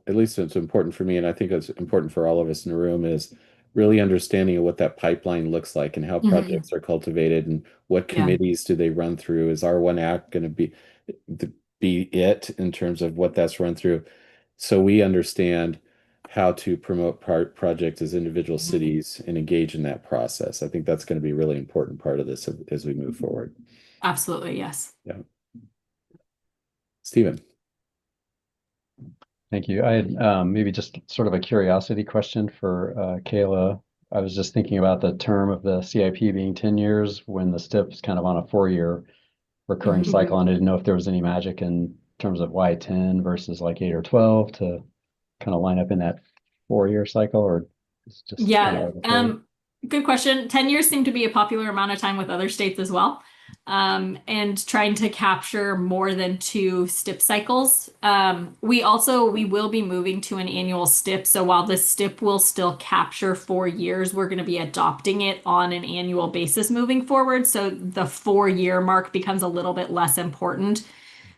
[SPEAKER 4] at least it's important for me, and I think it's important for all of us in the room, is really understanding what that pipeline looks like and how projects are cultivated and what committees do they run through. Is R1 Act going to be it in terms of what that's run through? So we understand how to promote projects as individual cities and engage in that process. I think that's going to be a really important part of this as we move forward.
[SPEAKER 14] Absolutely, yes.
[SPEAKER 4] Yeah. Stephen.
[SPEAKER 3] Thank you. I had maybe just sort of a curiosity question for Kayla. I was just thinking about the term of the CIP being 10 years when the STIP is kind of on a 4-year recurring cycle. And I didn't know if there was any magic in terms of why 10 versus like 8 or 12 to kind of line up in that 4-year cycle, or it's just
[SPEAKER 14] good question. 10 years seem to be a popular amount of time with other states as well. and trying to capture more than 2 STIP cycles. We will be moving to an annual STIP. So while the STIP will still capture 4 years, we're going to be adopting it on an annual basis moving forward. So the 4-year mark becomes a little bit less important,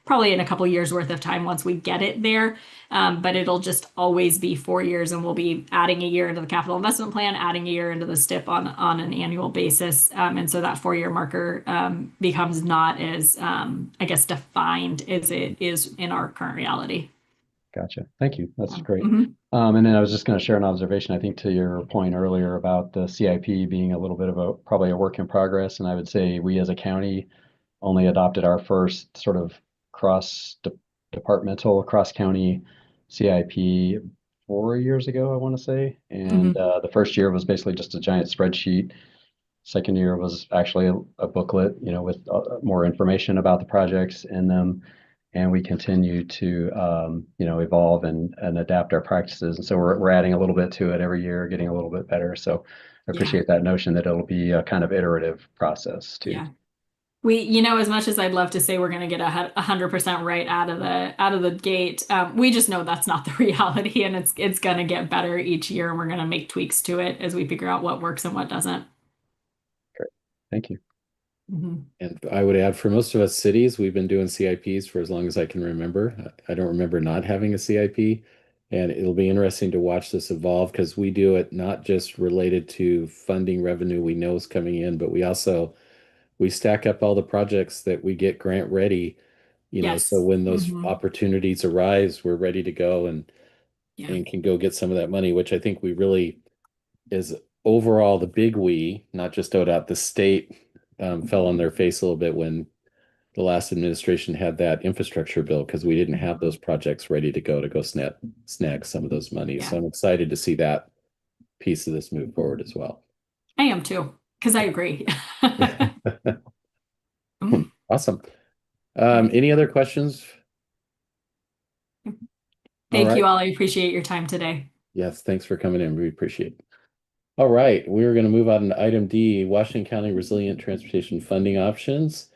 [SPEAKER 14] probably in a couple years worth of time once we get it there. But it'll just always be 4 years, and we'll be adding a year into the capital investment plan, adding a year into the STIP on an annual basis. And so that 4-year marker becomes not as, I guess, defined as it is in our current reality.
[SPEAKER 3] Gotcha. Thank you. That's great.
[SPEAKER 14] Mhm.
[SPEAKER 3] And then I was just going to share an observation, I think, to your point earlier about the CIP being a little bit of probably a work in progress. And I would say we as a county only adopted our first sort of departmental, cross-county CIP 4 years ago, I want to say. And the first year was basically just a giant spreadsheet. Second year was actually a booklet, with more information about the projects in them. And we continue to, evolve and adapt our practices. And so we're adding a little bit to it every year, getting a little bit better. So I appreciate that notion that it'll be a kind of iterative process too.
[SPEAKER 14] Yeah. As much as I'd love to say we're going to get 100% right out of the gate, we just know that's not the reality, and it's going to get better each year, and we're going to make tweaks to it as we figure out what works and what doesn't.
[SPEAKER 3] Great. Thank you.
[SPEAKER 4] And I would add, for most of us cities, we've been doing CIPs for as long as I can remember. I don't remember not having a CIP, and it'll be interesting to watch this evolve, because we do it not just related to funding revenue we know is coming in, but we stack up all the projects that we get grant ready, so when those opportunities arise, we're ready to go and can go get some of that money, which I think we really is overall the big not just ODOT, the state fell on their face a little bit when the last administration had that infrastructure bill, because we didn't have those projects ready to go snag some of those monies. So I'm excited to see that piece of this move forward as well.
[SPEAKER 14] I am too, because I agree.
[SPEAKER 4] Awesome. Any other questions?
[SPEAKER 14] Thank you all. I appreciate your time today.
[SPEAKER 4] Yes, thanks for coming in. We appreciate it. All right, we're going to move on to item D, Washington County Resilient Transportation Funding Options.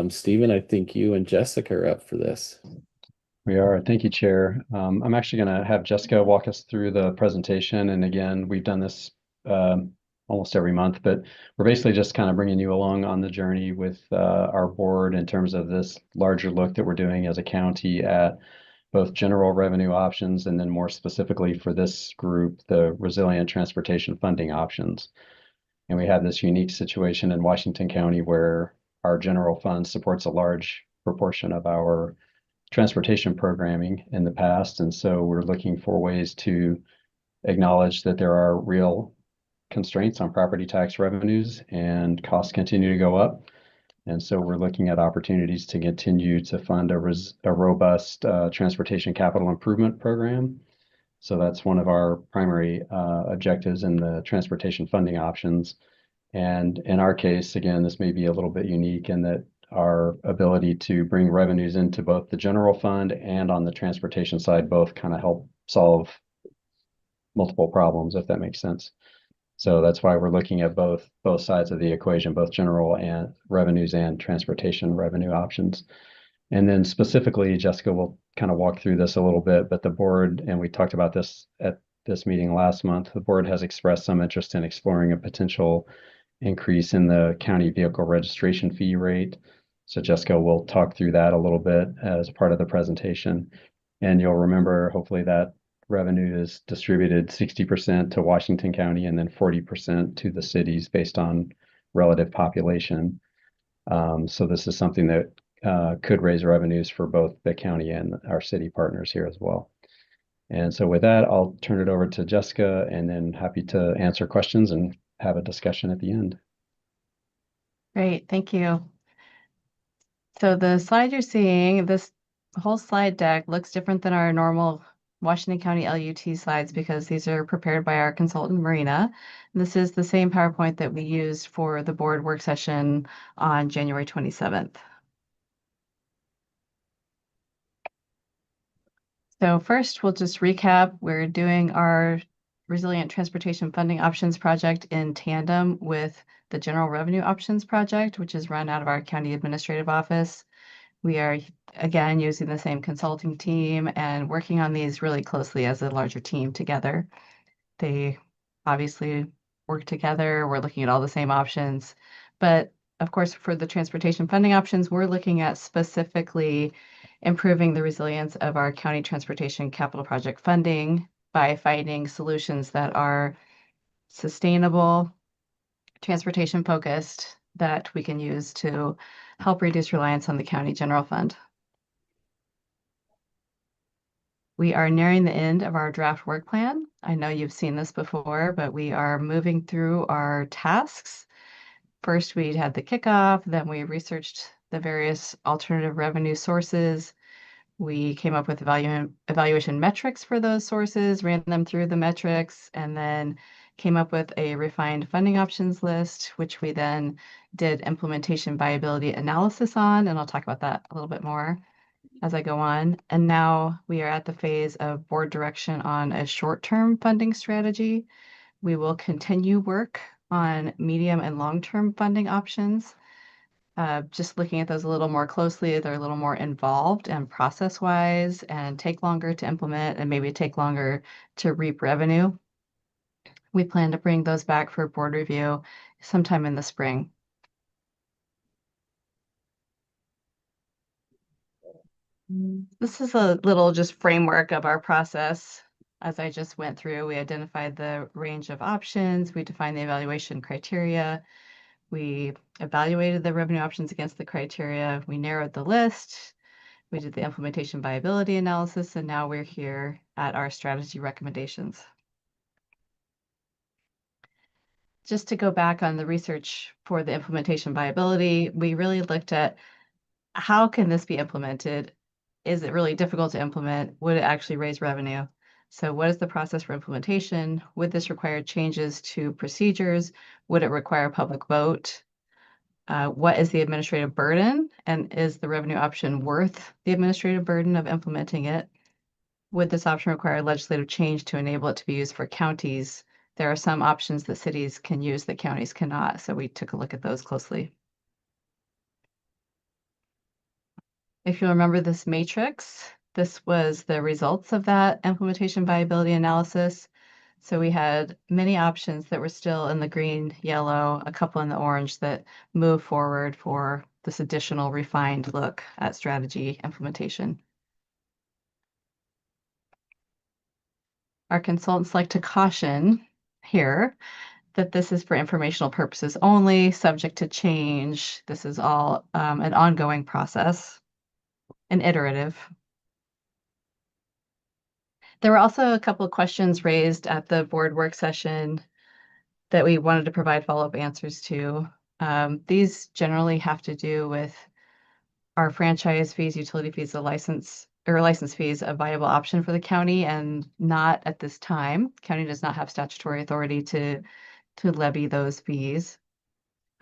[SPEAKER 4] Stephen, I think you and Jessica are up for this.
[SPEAKER 3] We are. Thank you, Chair. I'm actually going to have Jessica walk us through the presentation. And again, we've done this almost every month, but we're basically just kind of bringing you along on the journey with our board in terms of this larger look that we're doing as a county at both general revenue options, and then more specifically for this group, the resilient transportation funding options. And we have this unique situation in Washington County where our general fund supports a large proportion of our transportation programming in the past. And so we're looking for ways to acknowledge that there are real constraints on property tax revenues and costs continue to go up. And so we're looking at opportunities to continue to fund a robust transportation capital improvement program. So that's one of our primary objectives in the transportation funding options. And in our case, again, this may be a little bit unique in that our ability to bring revenues into both the general fund and on the transportation side both kind of help solve multiple problems, if that makes sense. So that's why we're looking at both sides of the equation, both general and revenues and transportation revenue options. And then specifically, Jessica will kind of walk through this a little bit, but the board, and we talked about this at this meeting last month, the board has expressed some interest in exploring a potential increase in the county vehicle registration fee rate. So Jessica will talk through that a little bit as part of the presentation. And you'll remember, hopefully, that revenue is distributed 60% to Washington County and then 40% to the cities based on relative population. So this is something that could raise revenues for both the county and our city partners here as well. And so with that, I'll turn it over to Jessica, and then happy to answer questions and have a discussion at the end.
[SPEAKER 15] Great, thank you. So the slide you're seeing, this whole slide deck looks different than our normal Washington County LUT slides because these are prepared by our consultant, Marina. This is the same PowerPoint that we used for the board work session on January 27th. So first, we'll just recap. We're doing our Resilient Transportation Funding Options Project in tandem with the General Revenue Options Project, which is run out of our county administrative office. We are, again, using the same consulting team and working on these really closely as a larger team together. They obviously work together. We're looking at all the same options. But of course, for the transportation funding options, we're looking at specifically improving the resilience of our county transportation capital project funding by finding solutions that are sustainable, transportation focused, that we can use to help reduce reliance on the county general fund. We are nearing the end of our draft work plan. I know you've seen this before, but we are moving through our tasks. First, we had the kickoff, then we researched the various alternative revenue sources. We came up with evaluation metrics for those sources, ran them through the metrics, and then came up with a refined funding options list, which we then did implementation viability analysis on, and I'll talk about that a little bit more as I go on. And now we are at the phase of board direction on a short-term funding strategy. We will continue work on medium and long-term funding options. Just looking at those a little more closely, they're a little more involved and process-wise and take longer to implement and maybe take longer to reap revenue. We plan to bring those back for board review sometime in the spring. This is a little just framework of our process. As I just went through, we identified the range of options, we defined the evaluation criteria, we evaluated the revenue options against the criteria, we narrowed the list, we did the implementation viability analysis, and now we're here at our strategy recommendations. Just to go back on the research for the implementation viability, we really looked at how can this be implemented? Is it really difficult to implement? Would it actually raise revenue? So what is the process for implementation? Would this require changes to procedures? Would it require a public vote? What is the administrative burden? And is the revenue option worth the administrative burden of implementing it? Would this option require legislative change to enable it to be used for counties? There are some options that cities can use that counties cannot, so we took a look at those closely. If you remember this matrix, this was the results of that implementation viability analysis. So we had many options that were still in the green, yellow, a couple in the orange that move forward for this additional refined look at strategy implementation. Our consultants like to caution here that this is for informational purposes only, subject to change. This is all an ongoing process. An iterative. There were also a couple of questions raised at the board work session that we wanted to provide follow-up answers to. These generally have to do with our franchise fees, utility fees, the license fees, a viable option for the county, and not at this time. County does not have statutory authority to levy those fees.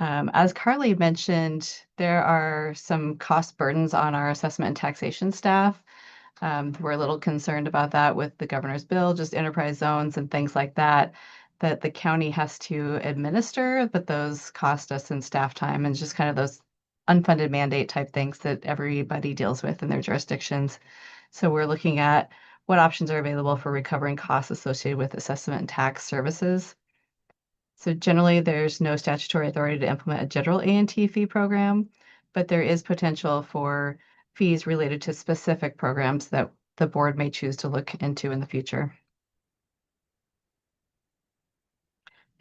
[SPEAKER 15] As Carly mentioned, there are some cost burdens on our assessment and taxation staff. We're a little concerned about that with the governor's bill, just enterprise zones and things like that, that the county has to administer, but those cost us in staff time and just kind of those unfunded mandate type things that everybody deals with in their jurisdictions. So we're looking at what options are available for recovering costs associated with assessment and tax services. So generally, there's no statutory authority to implement a general A&T fee program, but there is potential for fees related to specific programs that the board may choose to look into in the future.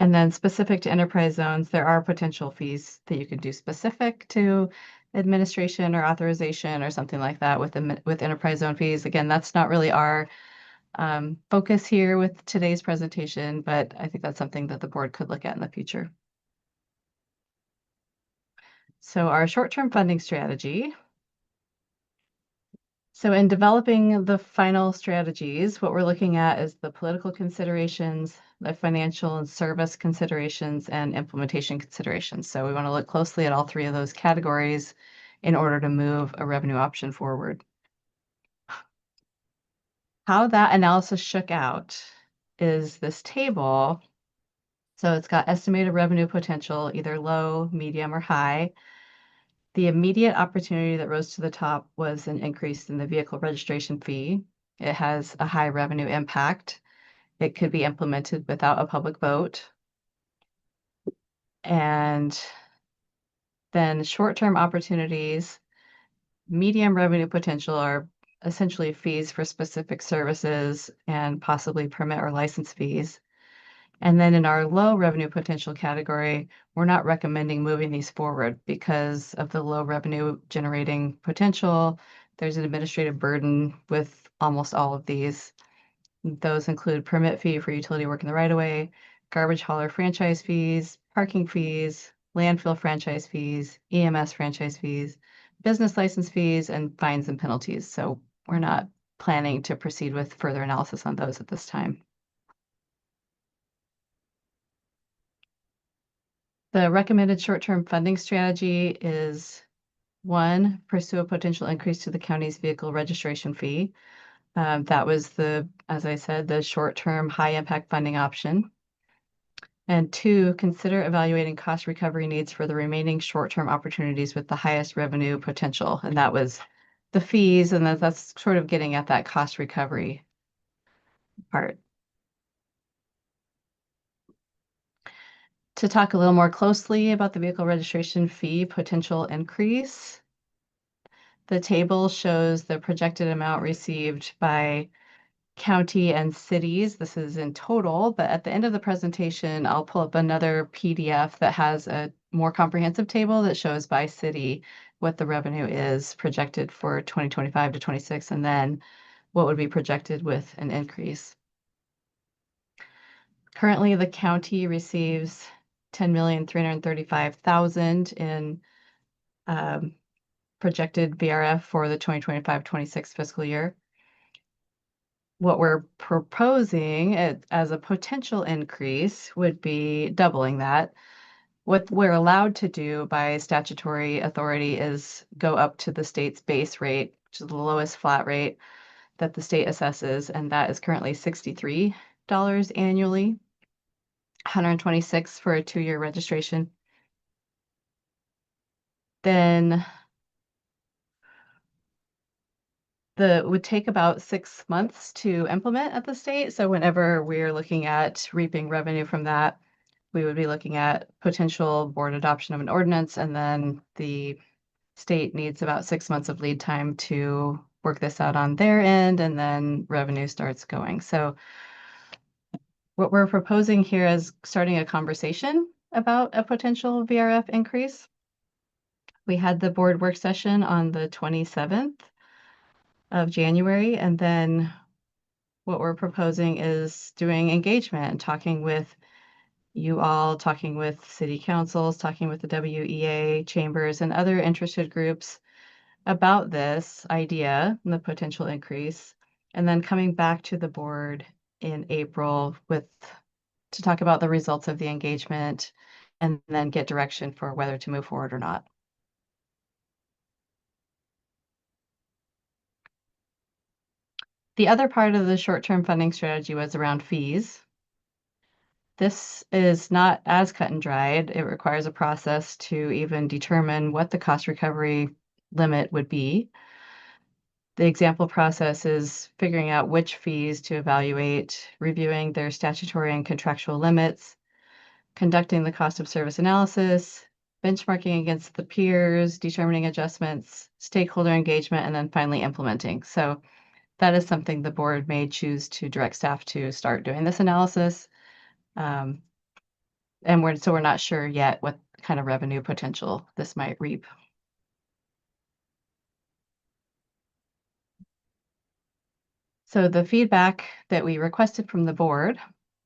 [SPEAKER 15] And then specific to enterprise zones, there are potential fees that you can do specific to administration or authorization or something like that with enterprise zone fees. Again, that's not really our focus here with today's presentation, but I think that's something that the board could look at in the future. So our short-term funding strategy. So in developing the final strategies, what we're looking at is the political considerations, the financial and service considerations, and implementation considerations. So we want to look closely at all three of those categories in order to move a revenue option forward. How that analysis shook out is this table. So it's got estimated revenue potential, either low, medium, or high. The immediate opportunity that rose to the top was an increase in the vehicle registration fee. It has a high revenue impact. It could be implemented without a public vote. And then short-term opportunities, medium revenue potential are essentially fees for specific services and possibly permit or license fees. And then in our low revenue potential category, we're not recommending moving these forward because of the low revenue generating potential. There's an administrative burden with almost all of these. Those include permit fee for utility work in the right of way, garbage hauler franchise fees, parking fees, landfill franchise fees, EMS franchise fees, business license fees, and fines and penalties. So we're not planning to proceed with further analysis on those at this time. The recommended short-term funding strategy is 1, pursue a potential increase to the county's vehicle registration fee. That was as I said, the short-term high-impact funding option. And 2, consider evaluating cost recovery needs for the remaining short-term opportunities with the highest revenue potential. And that was the fees, and that's sort of getting at that cost recovery part. To talk a little more closely about the vehicle registration fee potential increase, the table shows the projected amount received by county and cities. This is in total, but at the end of the presentation, I'll pull up another PDF that has a more comprehensive table that shows by city what the revenue is projected for 2025 to 26, and then what would be projected with an increase. Currently, the county receives $10,335,000 in projected VRF for the 2025-26 fiscal year. What we're proposing as a potential increase would be doubling that. What we're allowed to do by statutory authority is go up to the state's base rate, which is the lowest flat rate that the state assesses, and that is currently $63 annually, $126 for a 2-year registration. Then it would take about 6 months to implement at the state. So whenever we're looking at reaping revenue from that, we would be looking at potential board adoption of an ordinance, and then the state needs about 6 months of lead time to work this out on their end, and then revenue starts going. So what we're proposing here is starting a conversation about a potential VRF increase. We had the board work session on the 27th of January, and then what we're proposing is doing engagement and talking with you all, talking with city councils, talking with the WEA chambers and other interested groups about this idea and the potential increase, and then coming back to the board in April to talk about the results of the engagement and then get direction for whether to move forward or not. The other part of the short-term funding strategy was around fees. This is not as cut and dried. It requires a process to even determine what the cost recovery limit would be. The example process is figuring out which fees to evaluate, reviewing their statutory and contractual limits, conducting the cost of service analysis, benchmarking against the peers, determining adjustments, stakeholder engagement, and then finally implementing. So that is something the board may choose to direct staff to start doing this analysis. And we're not sure yet what kind of revenue potential this might reap. So the feedback that we requested from the board,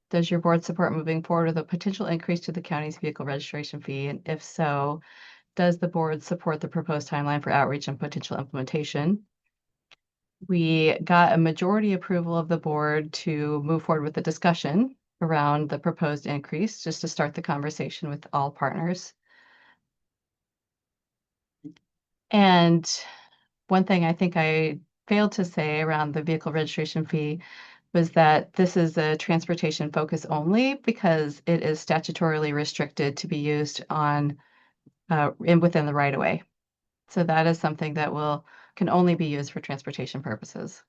[SPEAKER 15] does your board support moving forward with a potential increase to the county's vehicle registration fee? And if so, does the board support the proposed timeline for outreach and potential implementation? We got a majority approval of the board to move forward with the discussion around the proposed increase, just to start the conversation with all partners. And one thing I think I failed to say around the vehicle registration fee was that this is a transportation focus only because it is statutorily restricted to be used on within the right of way. So that is something that can only be used for transportation purposes.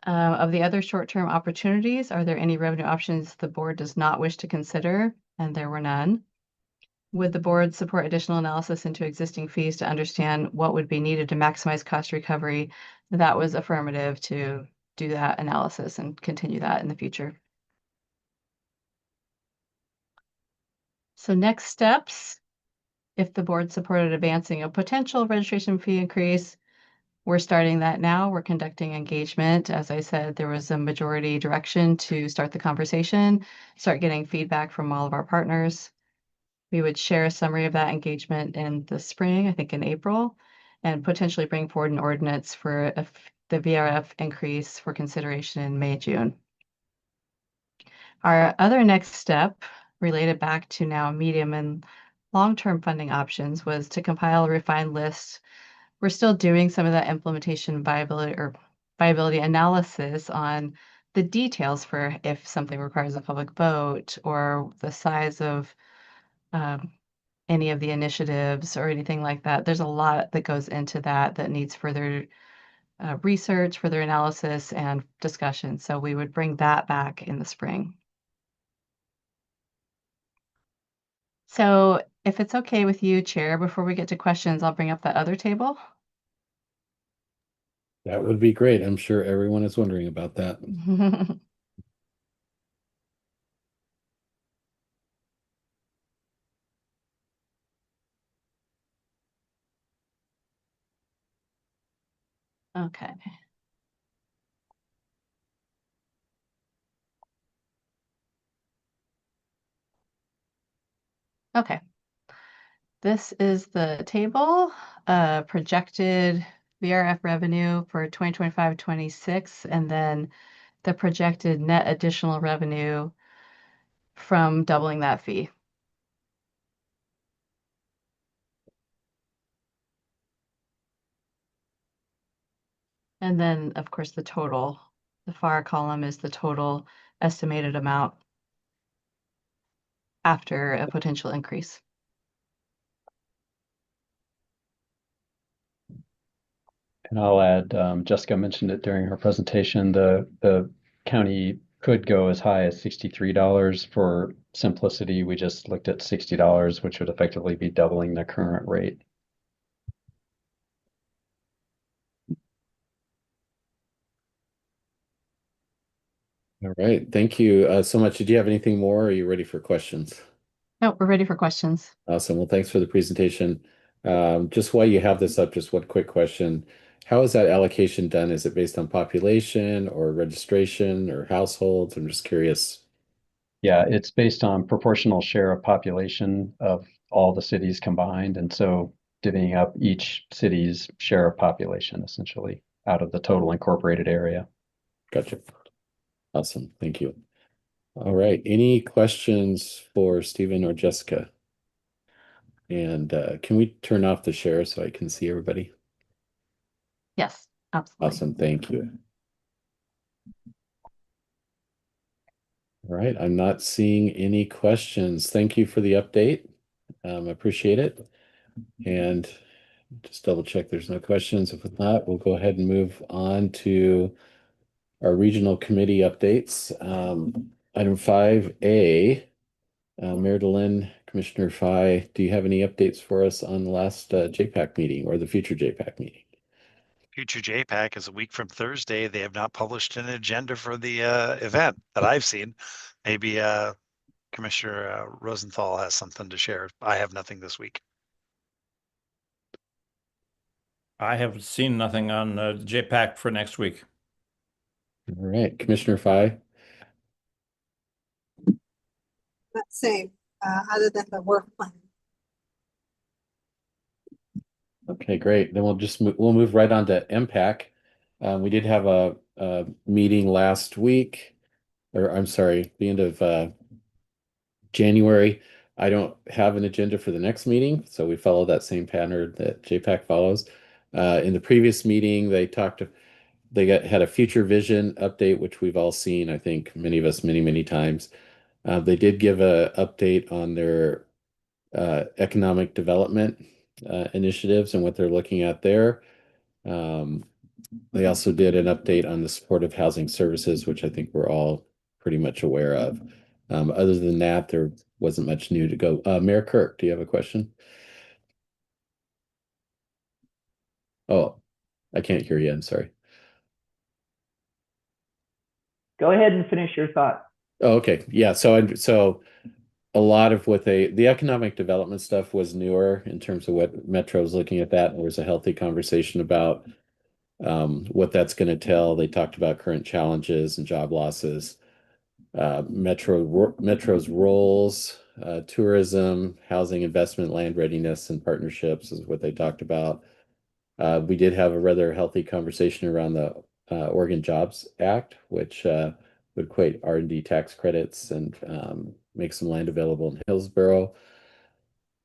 [SPEAKER 15] Of the other short-term opportunities, are there any revenue options the board does not wish to consider? And there were none. Would the board support additional analysis into existing fees to understand what would be needed to maximize cost recovery? That was affirmative to do that analysis and continue that in the future. So next steps, if the board supported advancing a potential registration fee increase, we're starting that now. We're conducting engagement. As I said, there was a majority direction to start the conversation, start getting feedback from all of our partners. We would share a summary of that engagement in the spring, I think in April, and potentially bring forward an ordinance for the VRF increase for consideration in May, June. Our other next step, related back to now medium and long-term funding options, was to compile a refined list. We're still doing some of that implementation viability analysis on the details for if something requires a public vote or the size of any of the initiatives or anything like that. There's a lot that goes into that needs further research, further analysis, and discussion. So we would bring that back in the spring. So if it's okay with you, Chair, before we get to questions, I'll bring up that other table.
[SPEAKER 4] That would be great. I'm sure everyone is wondering about that.
[SPEAKER 15] Okay. Okay. This is the table, projected VRF revenue for 2025-26, and then the projected net additional revenue from doubling that fee. And then, of course, the total. The far column is the total estimated amount after a potential increase.
[SPEAKER 3] And I'll add, Jessica mentioned it during her presentation, the county could go as high as $63. For simplicity, we just looked at $60, which would effectively be doubling the current rate.
[SPEAKER 4] All right, thank you so much. Did you have anything more? Or are you ready for questions?
[SPEAKER 15] No, we're ready for questions.
[SPEAKER 4] Awesome. Well, thanks for the presentation. Just while you have this up, just one quick question. How is that allocation done? Is it based on population or registration or households? I'm just curious.
[SPEAKER 3] Yeah, it's based on proportional share of population of all the cities combined. And so divvying up each city's share of population, essentially, out of the total incorporated area.
[SPEAKER 4] Gotcha. Awesome. Thank you. All right. Any questions for Stephen or Jessica? And can we turn off the share so I can see everybody?
[SPEAKER 15] Yes, absolutely.
[SPEAKER 4] Awesome. Thank you. All right. I'm not seeing any questions. Thank you for the update. I appreciate it. And just double check there's no questions. If not, we'll go ahead and move on to our regional committee updates. Item 5A, Mayor DeLynn, Commissioner Fye, do you have any updates for us on the last JPAC meeting or the future JPAC meeting?
[SPEAKER 5] Future JPAC is a week from Thursday. They have not published an agenda for the event that I've seen. Maybe Commissioner Rosenthal has something to share. I have nothing this week.
[SPEAKER 11] I have seen nothing on JPAC for next week.
[SPEAKER 4] All right, Commissioner Fye.
[SPEAKER 6] Same, other than the work plan.
[SPEAKER 4] Okay, great. Then we'll move right on to MPAC. We did have a meeting last week, or I'm sorry, the end of January. I don't have an agenda for the next meeting, so we follow that same pattern that JPAC follows. In the previous meeting, had a future vision update, which we've all seen, I think many of us many times. They did give a update on their economic development initiatives and what they're looking at there. They also did an update on the supportive housing services, which I think we're all pretty much aware of. Other than that, there wasn't much new to go. Mayor Kirk, do you have a question? Oh, I can't hear you. I'm sorry.
[SPEAKER 16] Go ahead and finish your thought.
[SPEAKER 4] Oh, okay. Yeah. So a lot of what the economic development stuff was newer in terms of what Metro's looking at that. And there was a healthy conversation about what that's going to tell. They talked about current challenges and job losses, Metro's roles, tourism, housing investment, land readiness, and partnerships is what they talked about. We did have a rather healthy conversation around the Oregon Jobs Act, which would equate R&D tax credits and make some land available in Hillsborough.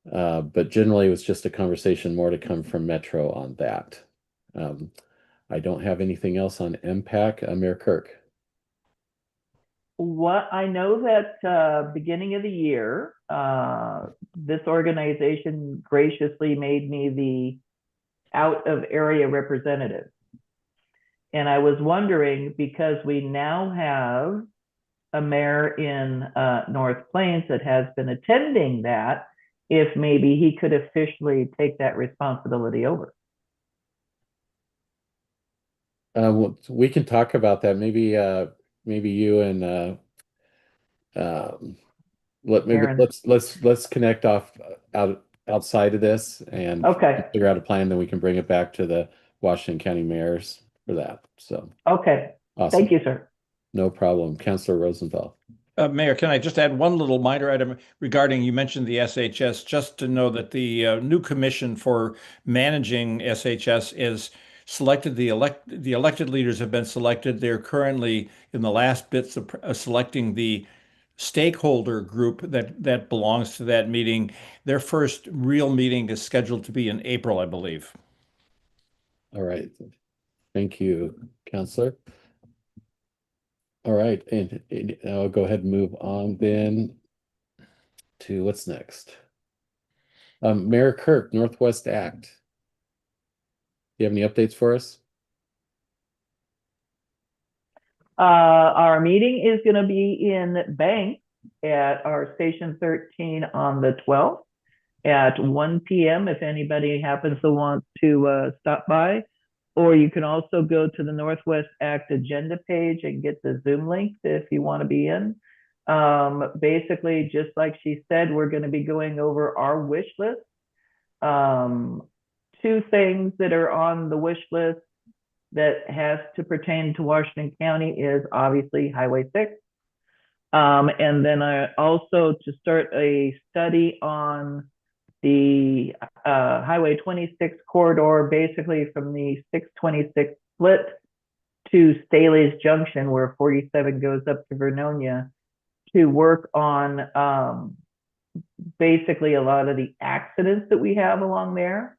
[SPEAKER 4] But generally, it was just a conversation, more to come from Metro on that. I don't have anything else on MPAC. Mayor Kirk.
[SPEAKER 16] What I know that beginning of the year, this organization graciously made me the out of area representative. And I was wondering, because we now have a mayor in North Plains that has been attending that, if maybe he could officially take that responsibility over.
[SPEAKER 4] Well, we can talk about that. Maybe you and let's connect outside of this and figure out a plan. Then we can bring it back to the Washington County mayors for that. So
[SPEAKER 16] okay, awesome. Thank you, sir.
[SPEAKER 4] No problem, Councilor Rosenthal.
[SPEAKER 11] Mayor, can I just add one little minor item regarding, you mentioned the SHS, just to know that the new commission for managing SHS is selected. The elected leaders have been selected. They're currently in the last bits of selecting the stakeholder group that belongs to that meeting. Their first real meeting is scheduled to be in April, I believe.
[SPEAKER 4] All right. Thank you, Councilor. All right, and I'll go ahead and move on then to what's next. Mayor Kirk, Northwest Act. Do you have any updates for us?
[SPEAKER 16] Our meeting is going to be in Bank at our Station 13 on the 12th at 1 p.m. if anybody happens to want to stop by. Or you can also go to the Northwest Act agenda page and get the Zoom link if you want to be in. Basically, just like she said, we're going to be going over our wish list. Two things that are on the wish list that has to pertain to Washington County is obviously Highway 6. And then I also to start a study on the Highway 26 corridor, basically from the 626 split to Staley's Junction, where 47 goes up to Vernonia, to work on basically a lot of the accidents that we have along there.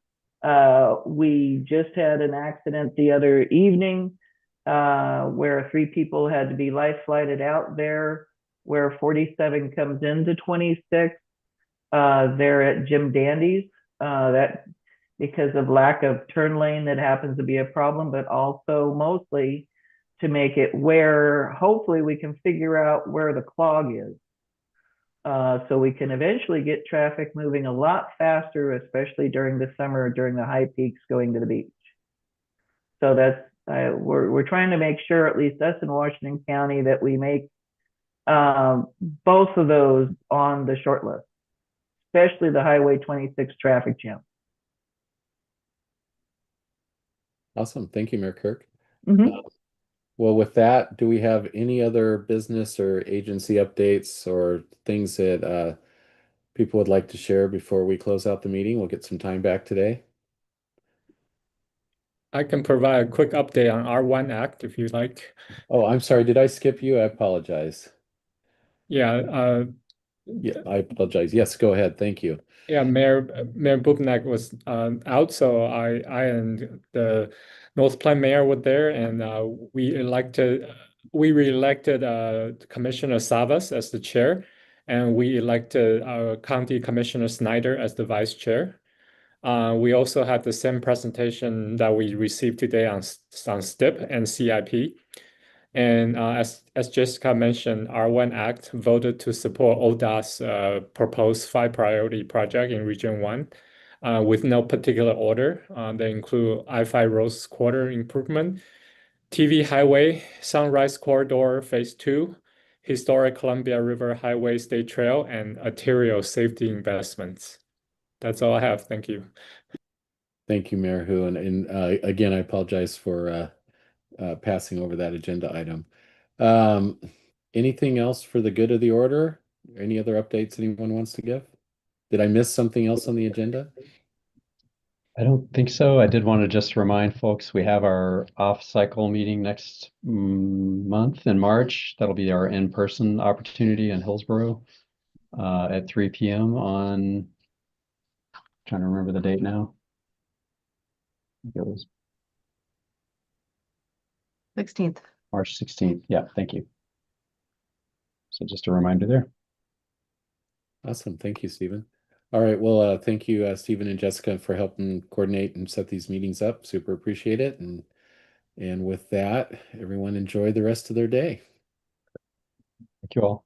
[SPEAKER 16] We just had an accident the other evening where 3 people had to be life flighted out there, where 47 comes into 26. There at Jim Dandy's, that because of lack of turn lane that happens to be a problem, but also mostly to make it where hopefully we can figure out where the clog is. So we can eventually get traffic moving a lot faster, especially during the summer, during the high peaks going to the beach. So that's, we're trying to make sure, at least us in Washington County, that we make both of those on the short list, especially the Highway 26 traffic jam.
[SPEAKER 4] Awesome. Thank you, Mayor Kirk. Well, with that, do we have any other business or agency updates or things that people would like to share before we close out the meeting? We'll get some time back today.
[SPEAKER 17] I can provide a quick update on R1 Act if you'd like.
[SPEAKER 4] Oh, I'm sorry. Did I skip you? I apologize.
[SPEAKER 17] Yeah.
[SPEAKER 4] Yeah, I apologize. Yes, go ahead. Thank you.
[SPEAKER 17] Yeah, Mayor Bubnak was out, so I and the North Platte mayor was there, and we reelected Commissioner Savas as the chair, and we elected County Commissioner Snyder as the vice chair. We also had the same presentation that we received today on STIP and CIP. And as Jessica mentioned, R1 Act voted to support ODOT's proposed 5 priority project in Region 1 with no particular order. They include I-5 Rose Quarter improvement, TV Highway, Sunrise Corridor Phase 2, Historic Columbia River Highway State Trail, and arterial safety investments. That's all I have. Thank you.
[SPEAKER 4] Thank you, Mayor Hu. And again, I apologize for passing over that agenda item. Anything else for the good of the order? Any other updates anyone wants to give? Did I miss something else on the agenda?
[SPEAKER 3] I don't think so. I did want to just remind folks, we have our off-cycle meeting next month in March. That'll be our in-person opportunity in Hillsborough at 3 p.m. on, trying to remember the date now. It was
[SPEAKER 15] 16th.
[SPEAKER 3] March 16th. Yeah, thank you. So just a reminder there.
[SPEAKER 4] Awesome. Thank you, Stephen. All right. Well, thank you, Stephen and Jessica, for helping coordinate and set these meetings up. Super appreciate it. And with that, everyone enjoy the rest of their day.
[SPEAKER 3] Thank you all.